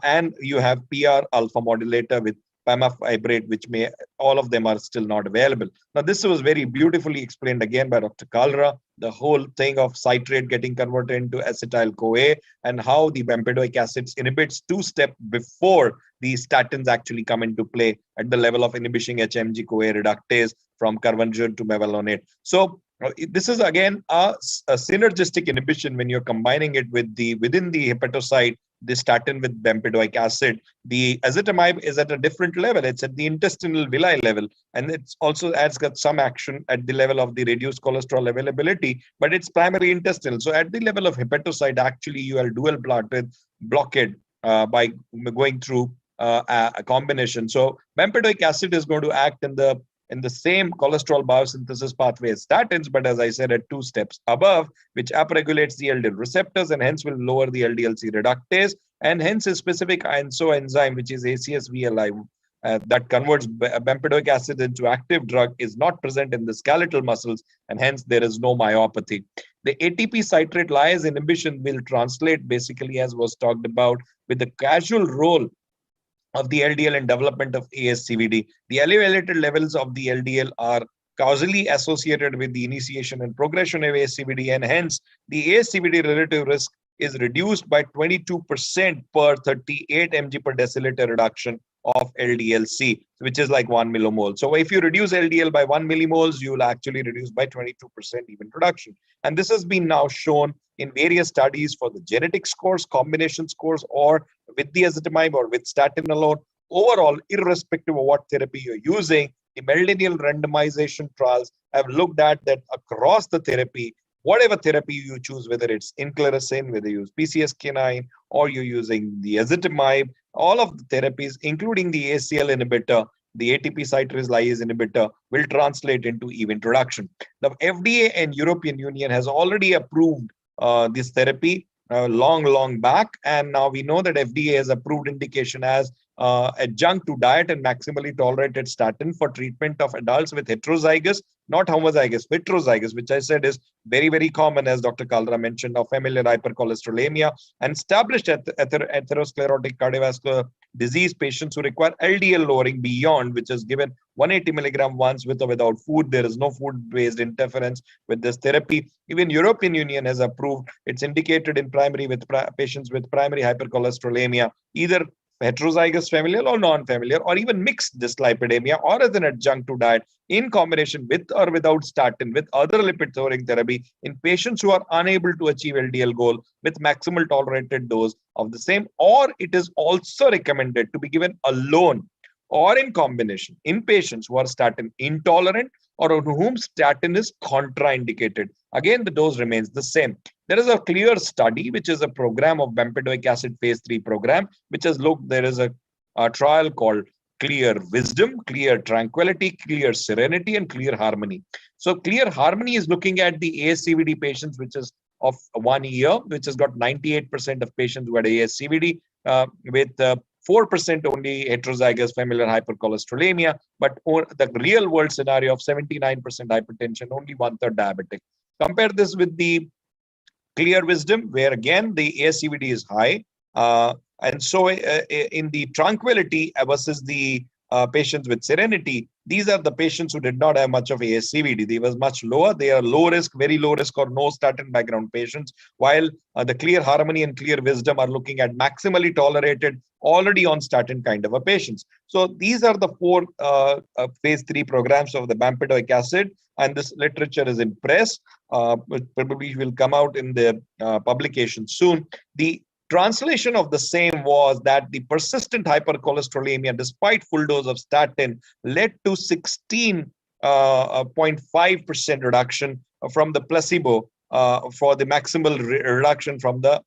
S2: and you have PR alpha modulator with pemafibrate, which may, all of them are still not available. Now, this was very beautifully explained again by Dr. Kalra, the whole thing of citrate getting converted into acetyl-CoA and how the bempedoic acids inhibits two-step before the statins actually come into play at the level of inhibiting HMG-CoA reductase from conversion to mevalonate. So this is again a synergistic inhibition when you're combining it with within the hepatocyte, the statin with bempedoic acid. The ezetimibe is at a different level. It's at the intestinal villi level, and it's also has got some action at the level of the reduced cholesterol availability, but it's primary intestinal. So at the level of hepatocyte, actually you are dual blockade by going through a combination. So bempedoic acid is going to act in the same cholesterol biosynthesis pathway as statins, but as I said, at 2 steps above, which upregulates the LDL receptors and hence will lower the LDL-C reductase, and hence a specific enzyme, which is ACSVLI, that converts bempedoic acid into active drug, is not present in the skeletal muscles, and hence there is no myopathy. The ATP citrate lyase inhibition will translate basically, as was talked about, with the causal role of the LDL in development of ASCVD. The elevated levels of the LDL are causally associated with the initiation and progression of ASCVD, and hence the ASCVD relative risk is reduced by 22% per 38 mg per deciliter reduction of LDL-C, which is like 1 millimole. So if you reduce LDL by 1 millimoles, you will actually reduce by 22% even reduction. And this has been now shown in various studies for the genetic scores, combination scores, or with the ezetimibe or with statin alone. Overall, irrespective of what therapy you're using, the millennial randomization trials have looked at that across the therapy, whatever therapy you choose, whether it's inclisiran, whether you use PCSK9, or you're using the ezetimibe, all of the therapies, including the ACL inhibitor, the ATP citrate lyase inhibitor, will translate into event reduction. The FDA and European Union has already approved this therapy long back, and now we know that FDA has approved indication as adjunct to diet and maximally tolerated statin for treatment of adults with heterozygous, not homozygous, heterozygous, which I said is very, very common, as Dr. Kalra mentioned, of familial hypercholesterolemia, and established atherosclerotic cardiovascular disease patients who require LDL lowering beyond, which is given 180 milligram once with or without food. There is no food-based interference with this therapy. Even European Union has approved. It's indicated in primary with patients with primary hypercholesterolemia, either heterozygous familial or non-familial, or even mixed dyslipidemia, or as an adjunct to diet in combination with or without statin, with other lipid-lowering therapy in patients who are unable to achieve LDL goal with maximal tolerated dose of the same, or it is also recommended to be given alone or in combination in patients who are statin intolerant or on whom statin is contraindicated. Again, the dose remains the same. There is a clear study, which is a program of bempedoic acid phase 3 program, which has looked, there is a trial called Clear Wisdom, Clear Tranquility, Clear Serenity, and Clear Harmony. So Clear Harmony is looking at the ASCVD patients, which is of 1 year, which has got 98% of patients who had ASCVD with 4% only heterozygous familial hypercholesterolemia, but the real world scenario of 79% hypertension, only 1/3 diabetic. Compare this with the Clear Wisdom, where again the ASCVD is high. And so in the Tranquility versus the patients with Serenity, these are the patients who did not have much of ASCVD. They was much lower. They are low risk, very low risk, or no statin background patients, while the Clear Harmony and Clear Wisdom are looking at maximally tolerated, already on statin kind of a patients. So these are the 4 phase 3 programs of the bempedoic acid, and this literature is in press, which probably will come out in the publication soon. The translation of the same was that the persistent hypercholesterolemia, despite full dose of statin, led to 16.5% reduction from the placebo for the maximal reduction from the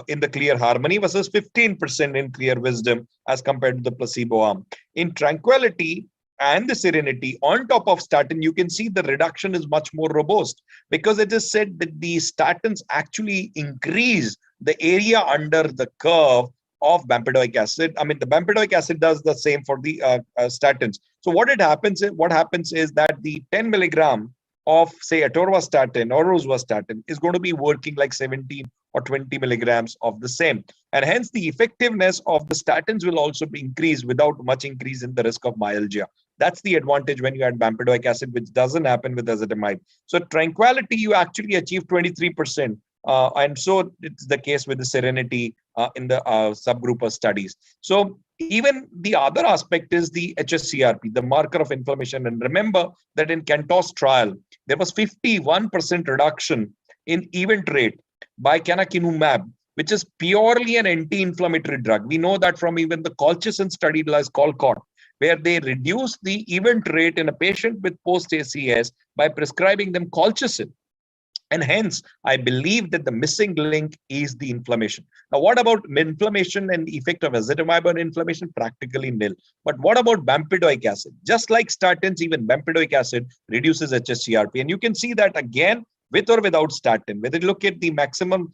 S2: in the Clear Harmony versus 15% in Clear Wisdom as compared to the placebo arm. In Tranquility and the Serenity, on top of statin, you can see the reduction is much more robust, because it is said that the statins actually increase the area under the curve of bempedoic acid. I mean, the bempedoic acid does the same for the statins. So what happens is that the 10 milligram of, say, atorvastatin or rosuvastatin is going to be working like 17 or 20 milligrams of the same. And hence the effectiveness of the statins will also be increased without much increase in the risk of myalgia. That's the advantage when you add bempedoic acid, which doesn't happen with ezetimibe. So tranquility, you actually achieve 23%. And so it's the case with the serenity in the subgroup of studies. So even the other aspect is the HSCRP, the marker of inflammation. And remember that in Cantos trial, there was 51% reduction in event rate by canakinumab, which is purely an anti-inflammatory drug. We know that from even the colchicine study like Colcott, where they reduced the event rate in a patient with post-ACS by prescribing them colchicine. And hence, I believe that the missing link is the inflammation. Now, what about inflammation and the effect of ezetimibe on inflammation? Practically nil. But what about bempedoic acid? Just like statins, even bempedoic acid reduces HSCRP. And you can see that again with or without statin. Whether you look at the maximum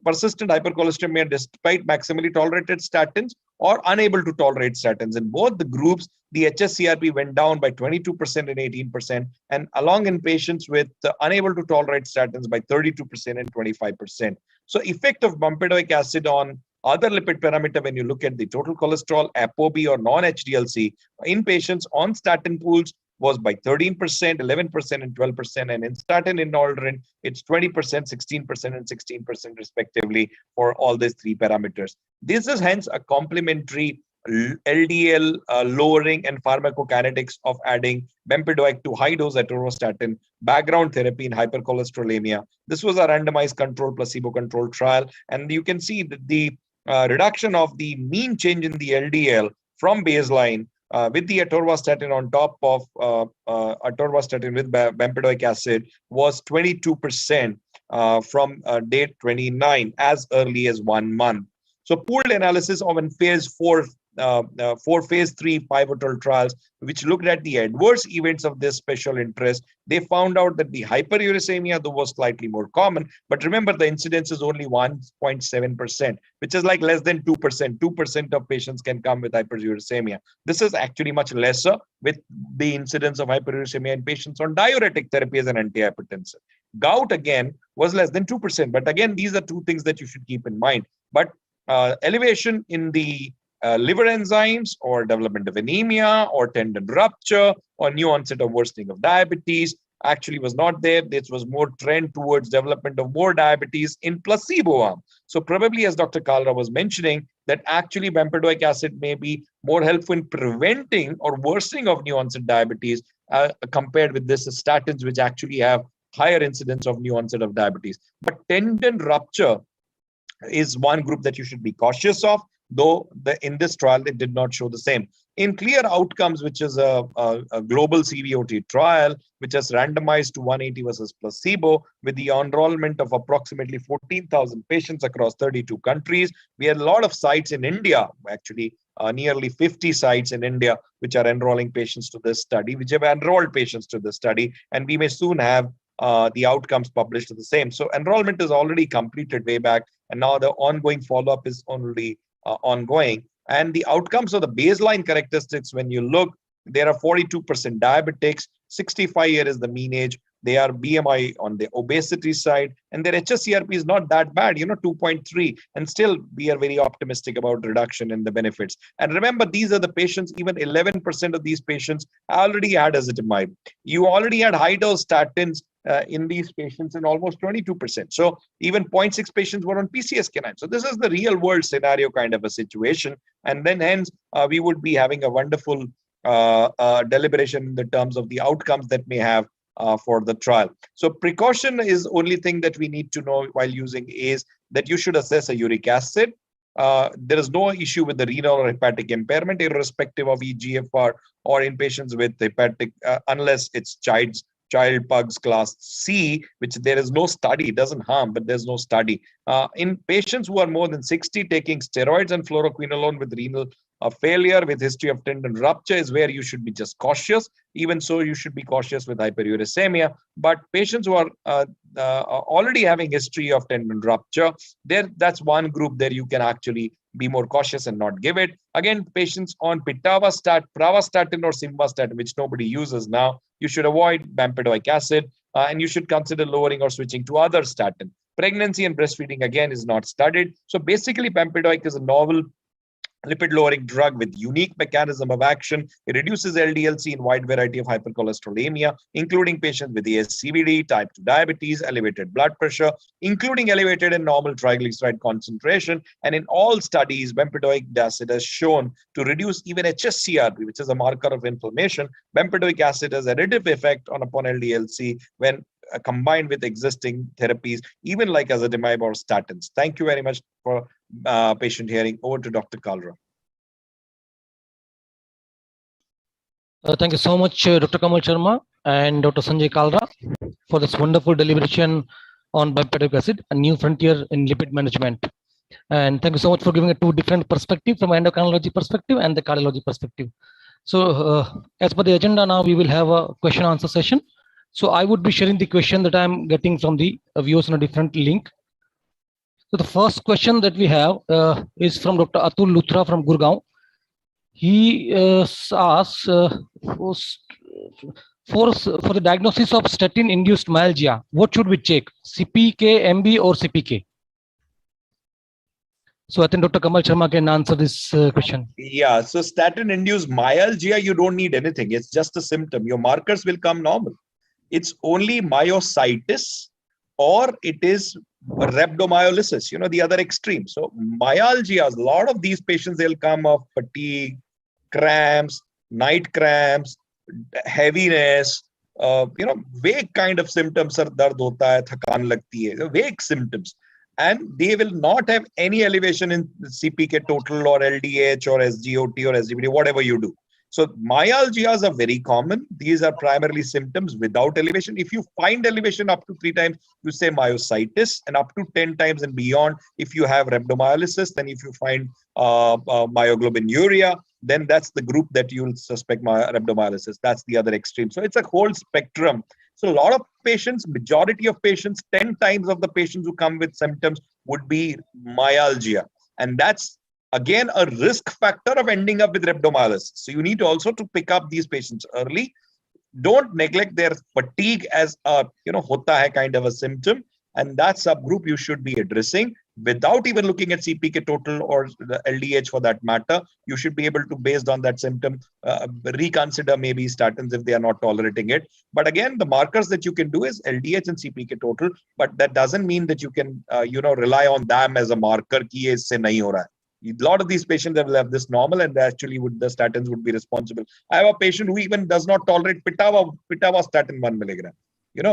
S2: persistent hypercholesteremia despite maximally tolerated statins or unable to tolerate statins. In both the groups, the HSCRP went down by 22% and 18%, and along in patients with unable to tolerate statins by 32% and 25%. So effect of bempedoic acid on other lipid parameter, when you look at the total cholesterol, ApoB or non-HDLC in patients on statin pools, was by 13%, 11%, and 12%. And in statin intolerant, it's 20%, 16%, and 16% respectively for all these three parameters. This is hence a complementary LDL lowering and pharmacokinetics of adding bempedoic to high-dose atorvastatin background therapy in hypercholesterolemia. This was a randomized controlled placebo-controlled trial. And you can see that the reduction of the mean change in the LDL from baseline with the atorvastatin on top of atorvastatin with bempedoic acid was 22% from day 29 as early as 1 month. So pooled analysis of phase 4 phase 3 pivotal trials, which looked at the adverse events of this special interest, they found out that the hyperuricemia, though, was slightly more common. But remember, the incidence is only 1.7%, which is like less than 2%. 2% of patients can come with hyperuricemia. This is actually much lesser with the incidence of hyperuricemia in patients on diuretic therapy as an antihypertensive. Gout, again, was less than 2%. But again, these are two things that you should keep in mind. But elevation in the liver enzymes or development of anemia or tendon rupture or new onset of worsening of diabetes actually was not there. This was more trend towards development of more diabetes in placebo arm. So probably, as Dr. Kalra was mentioning, that actually bempedoic acid may be more helpful in preventing or worsening of new onset diabetes compared with this statins, which actually have higher incidence of new onset of diabetes. But tendon rupture is one group that you should be cautious of, though in this trial, they did not show the same. In Clear Outcomes, which is a global CVOT trial, which has randomized to 180 versus placebo with the enrollment of approximately 14,000 patients across 32 countries. We had a lot of sites in India, actually nearly 50 sites in India, which are enrolling patients to this study, which have enrolled patients to this study, and we may soon have the outcomes published to the same. So enrollment is already completed way back, and now the ongoing follow-up is only ongoing. And the outcomes of the baseline characteristics, when you look, there are 42% diabetics, 65 years is the mean age. They are BMI on the obesity side, and their HSCRP is not that bad, 2.3. And still, we are very optimistic about reduction in the benefits. And remember, these are the patients, even 11% of these patients already had ezetimibe. You already had high-dose statins in these patients in almost 22%. So even 0.6 patients were on PCSK9. So this is the real world scenario kind of a situation. And then hence, we would be having a wonderful deliberation in the terms of the outcomes that may have for the trial. So precaution is only thing that we need to know while using is that you should assess a uric acid. There is no issue with the renal or hepatic impairment, irrespective of EGFR or in patients with hepatic, unless it's child PUGS class C, which there is no study. It doesn't harm, but there's no study. In patients who are more than 60, taking steroids and fluoroquinolone with renal failure with history of tendon rupture is where you should be just cautious. Even so, you should be cautious with hyperuricemia. But patients who are already having history of tendon rupture, that's one group there you can actually be more cautious and not give it. Again, patients on pitavastatin, pravastatin, or simvastatin, which nobody uses now, you should avoid bempedoic acid, and you should consider lowering or switching to other statin. Pregnancy and breastfeeding, again, is not studied. So basically, bempedoic is a novel lipid-lowering drug with unique mechanism of action. It reduces LDL-C in wide variety of hypercholesterolemia, including patients with ASCVD, type 2 diabetes, elevated blood pressure, including elevated and normal triglyceride concentration. And in all studies, bempedoic acid has shown to reduce even HSCRP, which is a marker of inflammation. Bempedoic acid has additive effect upon LDL-C when combined with existing therapies, even like ezetimibe or statins. Thank you very much for patient hearing. Over to Dr. Kalra.
S3: Thank you so much, Dr. Kamal Sharma and Dr. Sanjay Kalra, for this wonderful deliberation on bempedoic acid, a new frontier in lipid management. And thank you so much for giving a two different perspective, from endocrinology perspective and the cardiology perspective. So as per the agenda now, we will have a question answer session. So I would be sharing the question that I'm getting from the viewers on a different link. So the first question that we have is from Dr. Atul Luthra from Gurgaon. He asks for the diagnosis of statin-induced myalgia, what should we check, CPK, MB, or CPK? So I think Dr. Kamal Sharma can answer this question.
S2: Yeah, so statin-induced myalgia, you don't need anything. It's just a symptom. Your markers will come normal. It's only myositis, or it is rhabdomyolysis, the other extreme. So myalgias, a lot of these patients, they'll come of fatigue, cramps, night cramps, heaviness, vague kind of symptoms, sar dard hota hai, thakan lagti hai, vague symptoms. And they will not have any elevation in CPK total or LDH or SGOT or SGPT, whatever you do. So myalgias are very common. These are primarily symptoms without elevation. If you find elevation up to 3 times, you say myositis, and up to 10 times and beyond, if you have rhabdomyolysis, then if you find myoglobinuria, then that's the group that you'll suspect rhabdomyolysis. That's the other extreme. So it's a whole spectrum. So a lot of patients, majority of patients, 10 times of the patients who come with symptoms would be myalgia. And that's again a risk factor of ending up with rhabdomyolysis. So you need also to pick up these patients early. Don't neglect their fatigue as a hota hai kind of a symptom, and that subgroup you should be addressing without even looking at CPK total or the LDH for that matter. You should be able to, based on that symptom, reconsider maybe statins if they are not tolerating it. But again, the markers that you can do is LDH and CPK total, but that doesn't mean that you can rely on them as a marker ki ye isse nahi ho raha hai. A lot of these patients that will have this normal, and actually the statins would be responsible. I have a patient who even does not tolerate pitavastatin 1 milligram.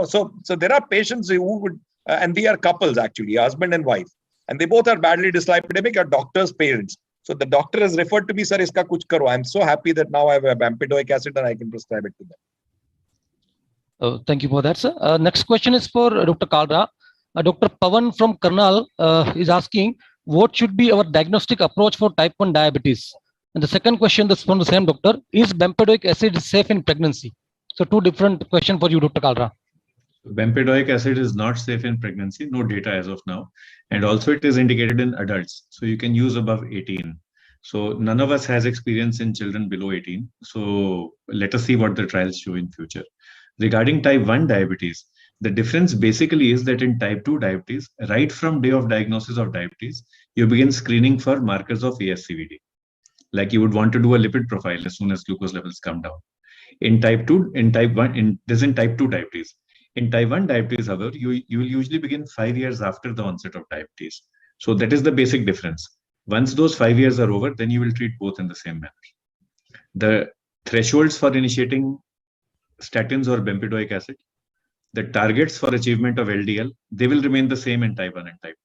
S2: So there are patients who would, and they are couples actually, husband and wife, and they both are badly dyslipidemic, are doctors' parents. So the doctor has referred to me, sir, iska kuch karo. I'm so happy that now I have a bempedoic acid and I can prescribe it to them.
S3: Thank you for that, sir. Next question is for Dr. Kalra. Dr. Pavan from Karnal is asking, what should be our diagnostic approach for type 1 diabetes? And the second question that's from the same doctor, is bempedoic acid safe in pregnancy? So two different questions for you, Dr. Kalra.
S1: Bempedoic acid is not safe in pregnancy, no data as of now. And also it is indicated in adults. So you can use above 18. So none of us has experience in children below 18. So let us see what the trials show in future. Regarding type 1 diabetes, the difference basically is that in type 2 diabetes, right from day of diagnosis of diabetes, you begin screening for markers of ASCVD. Like you would want to do a lipid profile as soon as glucose levels come down. In type 2, in type 1, this is in type 2 diabetes. In type 1 diabetes, however, you will usually begin 5 years after the onset of diabetes. So that is the basic difference. Once those 5 years are over, then you will treat both in the same manner. The thresholds for initiating statins or bempedoic acid, the targets for achievement of LDL, they will remain the same in type 1 and type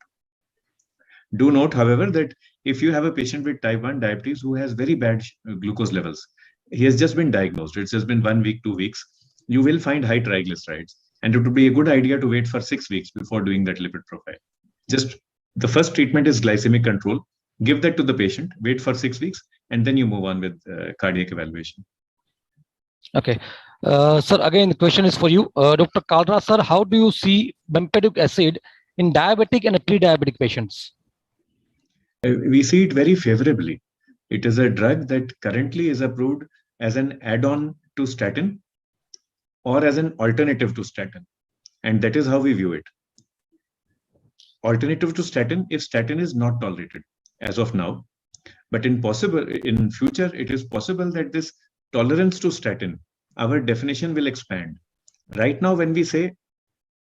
S1: 2. Do note, however, that if you have a patient with type 1 diabetes who has very bad glucose levels, he has just been diagnosed, it's just been 1 week, 2 weeks, you will find high triglycerides. And it would be a good idea to wait for 6 weeks before doing that lipid profile. Just the first treatment is glycemic control. Give that to the patient, wait for 6 weeks, and then you move on with cardiac evaluation.
S3: Okay. Sir, again, the question is for you. Dr. Kalra, sir, how do you see bempedoic acid in diabetic and pre-diabetic patients?
S1: We see it very favorably. It is a drug that currently is approved as an add-on to statin or as an alternative to statin. And that is how we view it. Alternative to statin if statin is not tolerated as of now. But in future, it is possible that this tolerance to statin, our definition will expand. Right now, when we say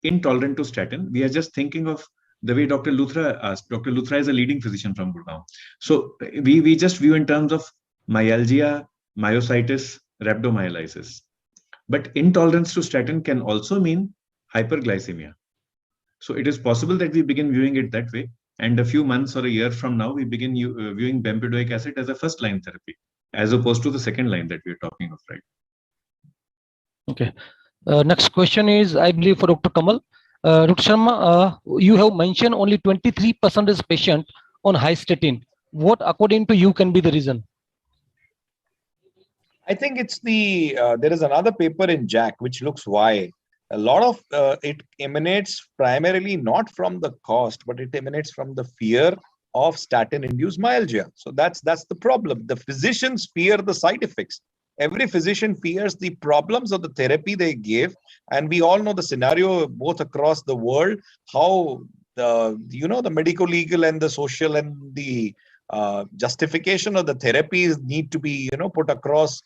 S1: intolerant to statin, we are just thinking of the way Dr. Luthra asked. Dr. Luthra is a leading physician from Gurgaon. So we just view in terms of myalgia, myositis, rhabdomyolysis. But intolerance to statin can also mean hyperglycemia. So it is possible that we begin viewing it that way. And a few months or a year from now, we begin viewing bempedoic acid as a first line therapy, as opposed to the second line that we're talking of, right?
S3: Okay. Next question is, I believe, for Dr. Kamal. Dr. Sharma, you have mentioned only 23% is patient on high statin. What, according to you, can be the reason?
S2: I think it's there is another paper in JACC which looks why. A lot of it emanates primarily not from the cost, but it emanates from the fear of statin-induced myalgia. So that's the problem. The physicians fear the side effects. Every physician fears the problems of the therapy they give, and we all know the scenario both across the world, how the medical, legal, and the social and the justification of the therapies need to be put across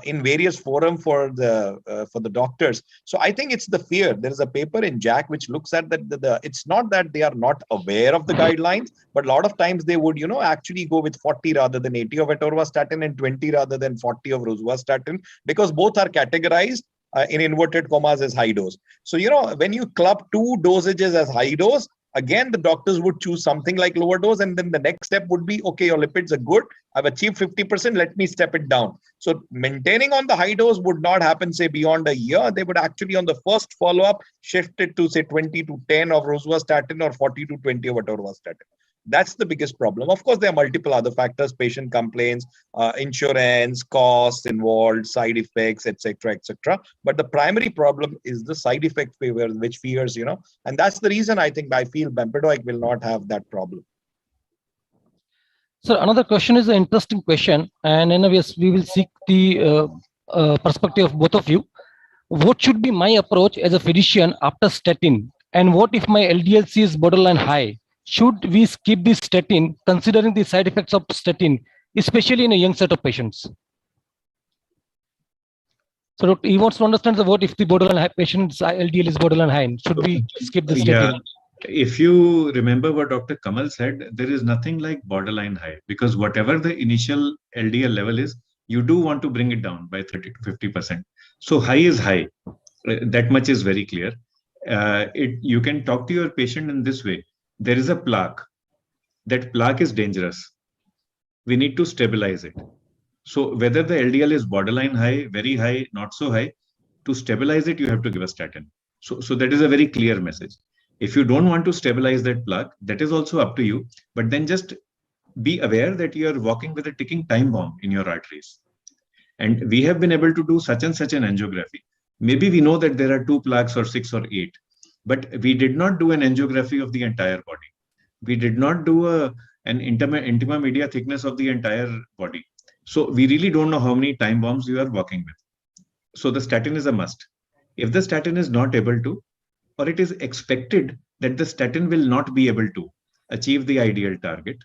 S2: in various forum for the doctors. So I think it's the fear. There is a paper in JACC which looks at that it's not that they are not aware of the guidelines, but a lot of times they would actually go with 40 rather than 80 of atorvastatin and 20 rather than 40 of rosuvastatin, because both are categorized in inverted commas as high dose. So when you club two dosages as high dose, again, the doctors would choose something like lower dose, and then the next step would be, okay, your lipids are good. I've achieved 50%. Let me step it down. So maintaining on the high dose would not happen, say, beyond a year. They would actually, on the first follow-up, shift it to, say, 20 to 10 of rosuvastatin or 40 to 20 of atorvastatin. That's the biggest problem. Of course, there are multiple other factors: patient complaints, insurance, costs involved, side effects, etc., etc. But the primary problem is the side effect fear, which fears, and that's the reason I feel bempedoic will not have that problem.
S3: So another question is an interesting question, and anyways, we will seek the perspective of both of you. What should be my approach as a physician after statin? And what if my LDL-C is borderline high? Should we skip the statin considering the side effects of statin, especially in a young set of patients? So he wants to understand what if the borderline high patient's LDL is borderline high. Should we skip the statin?
S1: Yeah. If you remember what Dr. Kamal said, there is nothing like borderline high, because whatever the initial LDL level is, you do want to bring it down by 30 to 50%. So high is high. That much is very clear. You can talk to your patient in this way. There is a plaque. That plaque is dangerous. We need to stabilize it. So whether the LDL is borderline high, very high, not so high, to stabilize it, you have to give a statin. So that is a very clear message. If you don't want to stabilize that plaque, that is also up to you. But then just be aware that you are walking with a ticking time bomb in your arteries. And we have been able to do such and such an angiography. Maybe we know that there are 2 plaques or 6 or 8, but we did not do an angiography of the entire body. We did not do an intima media thickness of the entire body. So we really don't know how many time bombs you are walking with. So the statin is a must. If the statin is not able to, or it is expected that the statin will not be able to achieve the ideal target,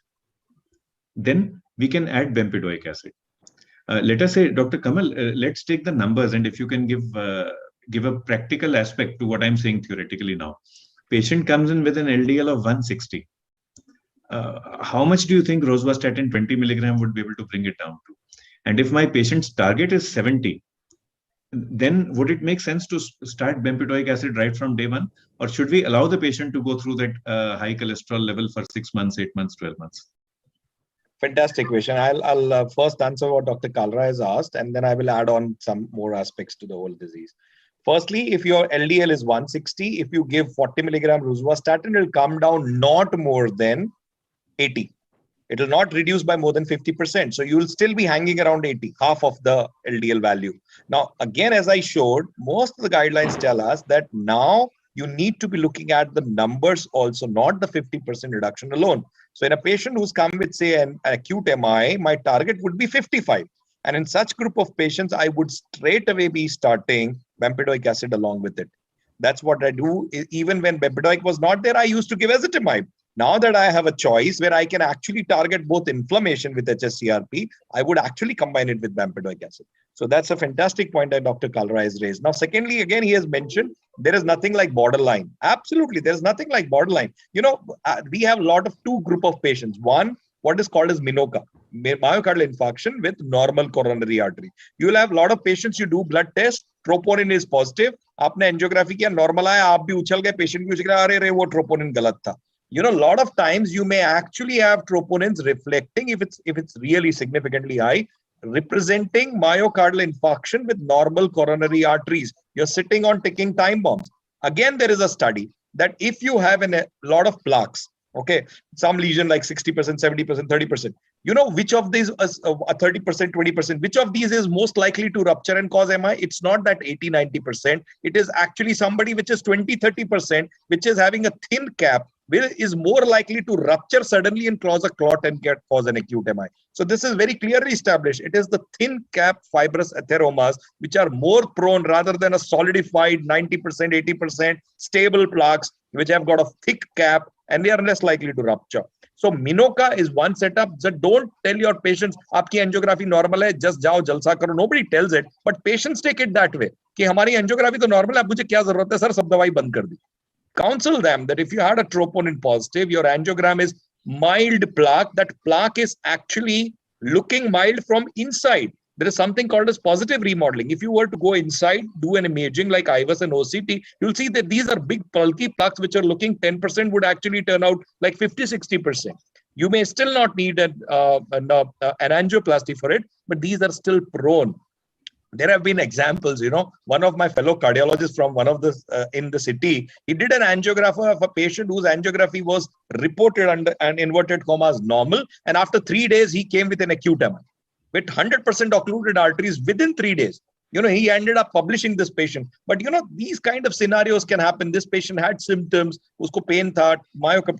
S1: then we can add bempedoic acid. Let us say, Dr. Kamal, let's take the numbers, and if you can give a practical aspect to what I'm saying theoretically now. Patient comes in with an LDL of 160. How much do you think rosuvastatin 20 milligram would be able to bring it down to? And if my patient's target is 70, then would it make sense to start bempedoic acid right from day one? Or should we allow the patient to go through that high cholesterol level for 6 months, 8 months, 12 months?
S2: Fantastic question. I'll first answer what Dr. Kalra has asked, and then I will add on some more aspects to the whole disease. Firstly, if your LDL is 160, if you give 40 milligram rosuvastatin, it will come down not more than 80. It will not reduce by more than 50%. So you will still be hanging around 80, half of the LDL value. Now, again, as I showed, most of the guidelines tell us that now you need to be looking at the numbers also, not the 50% reduction alone. So in a patient who's come with, say, an acute MI, my target would be 55. And in such group of patients, I would straight away be starting bempedoic acid along with it. That's what I do. Even when bempedoic was not there, I used to give ezetimibe. Now that I have a choice where I can actually target both inflammation with HSCRP, I would actually combine it with bempedoic acid. So that's a fantastic point that Dr. Kalra has raised. Now, secondly, again, he has mentioned there is nothing like borderline. Absolutely, there's nothing like borderline. We have a lot of two group of patients. One, what is called as MINOCA, myocardial infarction with normal coronary artery. You will have a lot of patients, you do blood test, troponin is positive, आपने angiography किया normal आया, आप भी उछल गए, patient भी उछल गया, अरे रे वो troponin गलत था. A lot of times you may actually have troponins reflecting, if it's really significantly high, representing myocardial infarction with normal coronary arteries. You're sitting on ticking time bombs. Again, there is a study that if you have a lot of plaques, okay, some lesion like 60%, 70%, 30%, which of these is 30%, 20%, which of these is most likely to rupture and cause MI? It's not that 80, 90%. It is actually somebody which is 20, 30%, which is having a thin cap, is more likely to rupture suddenly and cause a clot and cause an acute MI. So this is very clearly established. It is the thin cap fibrous atheromas which are more prone rather than a solidified 90%, 80% stable plaques which have got a thick cap and they are less likely to rupture. So MINOCA is one setup. So don't tell your patients, आपकी angiography normal है, just जाओ जलसा करो. Nobody tells it, but patients take it that way. कि हमारी angiography तो normal है, अब मुझे क्या जरूरत है सर, सब दवाई बंद कर दी. Counsel them that if you had a troponin positive, your angiogram is mild plaque. That plaque is actually looking mild from inside. There is something called as positive remodeling. If you were to go inside, do an imaging like IVUS and OCT, you'll see that these are big bulky plaques which are looking 10% would actually turn out like 50, 60%. You may still not need an angioplasty for it, but these are still prone. There have been examples, one of my fellow cardiologists from one of the in the city, he did an angiography of a patient whose angiography was reported under an inverted commas normal. And after 3 days, he came with an acute MI with 100% occluded arteries within 3 days. He ended up publishing this patient. But, these kind of scenarios can happen. This patient had symptoms, usko pain tha,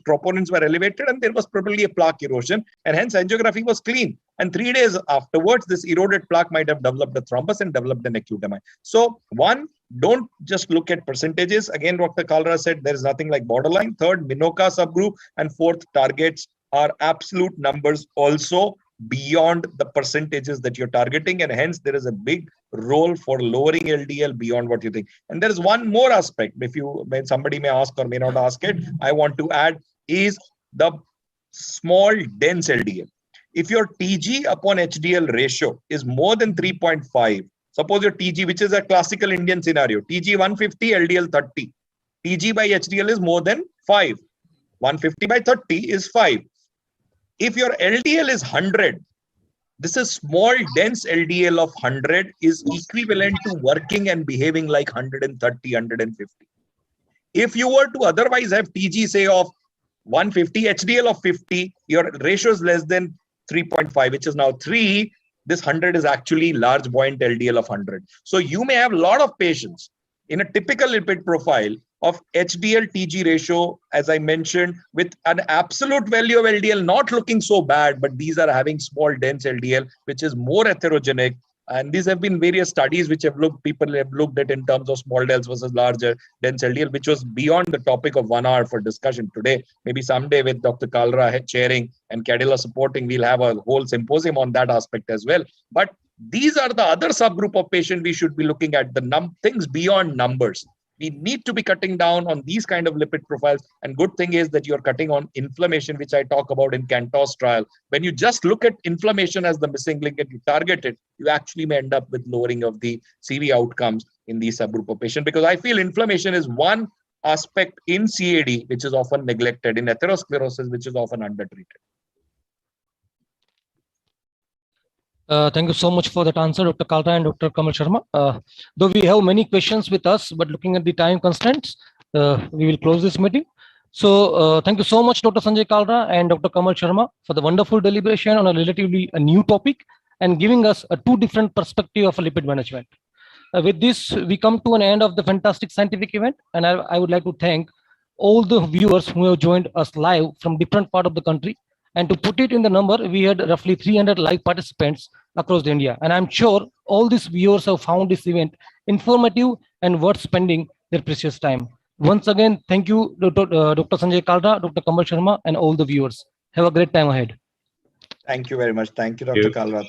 S2: troponins were elevated, and there was probably a plaque erosion, and hence angiography was clean. And 3 days afterwards, this eroded plaque might have developed a thrombus and developed an acute MI. So, one, don't just look at percentages. Again, Dr. Kalra said there is nothing like borderline. Third, MINOCA subgroup. And fourth, targets are absolute numbers also beyond the percentages that you're targeting, and hence there is a big role for lowering LDL beyond what you think. And there is one more aspect, when somebody may ask or may not ask it, I want to add, is the small dense LDL. If your TG upon HDL ratio is more than 3.5, suppose your TG, which is a classical Indian scenario, TG 150, LDL 30, TG by HDL is more than 5, 150 by 30 is 5. If your LDL is 100, this is small dense LDL of 100 is equivalent to working and behaving like 130, 150. If you were to otherwise have TG say of 150, HDL of 50, your ratio is less than 3.5, which is now 3. This 100 is actually large buoyant LDL of 100. So you may have a lot of patients in a typical lipid profile of HDL TG ratio, as I mentioned, with an absolute value of LDL not looking so bad, but these are having small dense LDL, which is more atherogenic. And these have been various studies which people have looked at in terms of small dells versus larger dense LDL, which was beyond the topic of 1 hour for discussion today. Maybe someday with Dr. Kalra chairing and Cadilla supporting, we'll have a whole symposium on that aspect as well. But these are the other subgroup of patients we should be looking at, the things beyond numbers. We need to be cutting down on these kind of lipid profiles. And good thing is that you're cutting on inflammation, which I talk about in Cantos trial. When you just look at inflammation as the missing link and you target it, you actually may end up with lowering of the CV outcomes in these subgroup of patients. Because I feel inflammation is one aspect in CAD, which is often neglected, in atherosclerosis, which is often undertreated.
S3: Thank you so much for that answer, Dr. Kalra and Dr. Kamal Sharma. Though we have many questions with us, but looking at the time constraints, we will close this meeting. So thank you so much, Dr. Sanjay Kalra and Dr. Kamal Sharma, for the wonderful deliberation on a relatively new topic and giving us a two different perspective of lipid management. With this, we come to an end of the fantastic scientific event, and I would like to thank all the viewers who have joined us live from different part of the country. And to put it in the number, we had roughly 300 live participants across India. And I'm sure all these viewers have found this event informative and worth spending their precious time. Once again, thank you, Dr. Sanjay Kalra, Dr. Kamal Sharma, and all the viewers. Have a great time ahead.
S2: Thank you very much. Thank you, Dr.
S1: Yes.
S2: Kalra.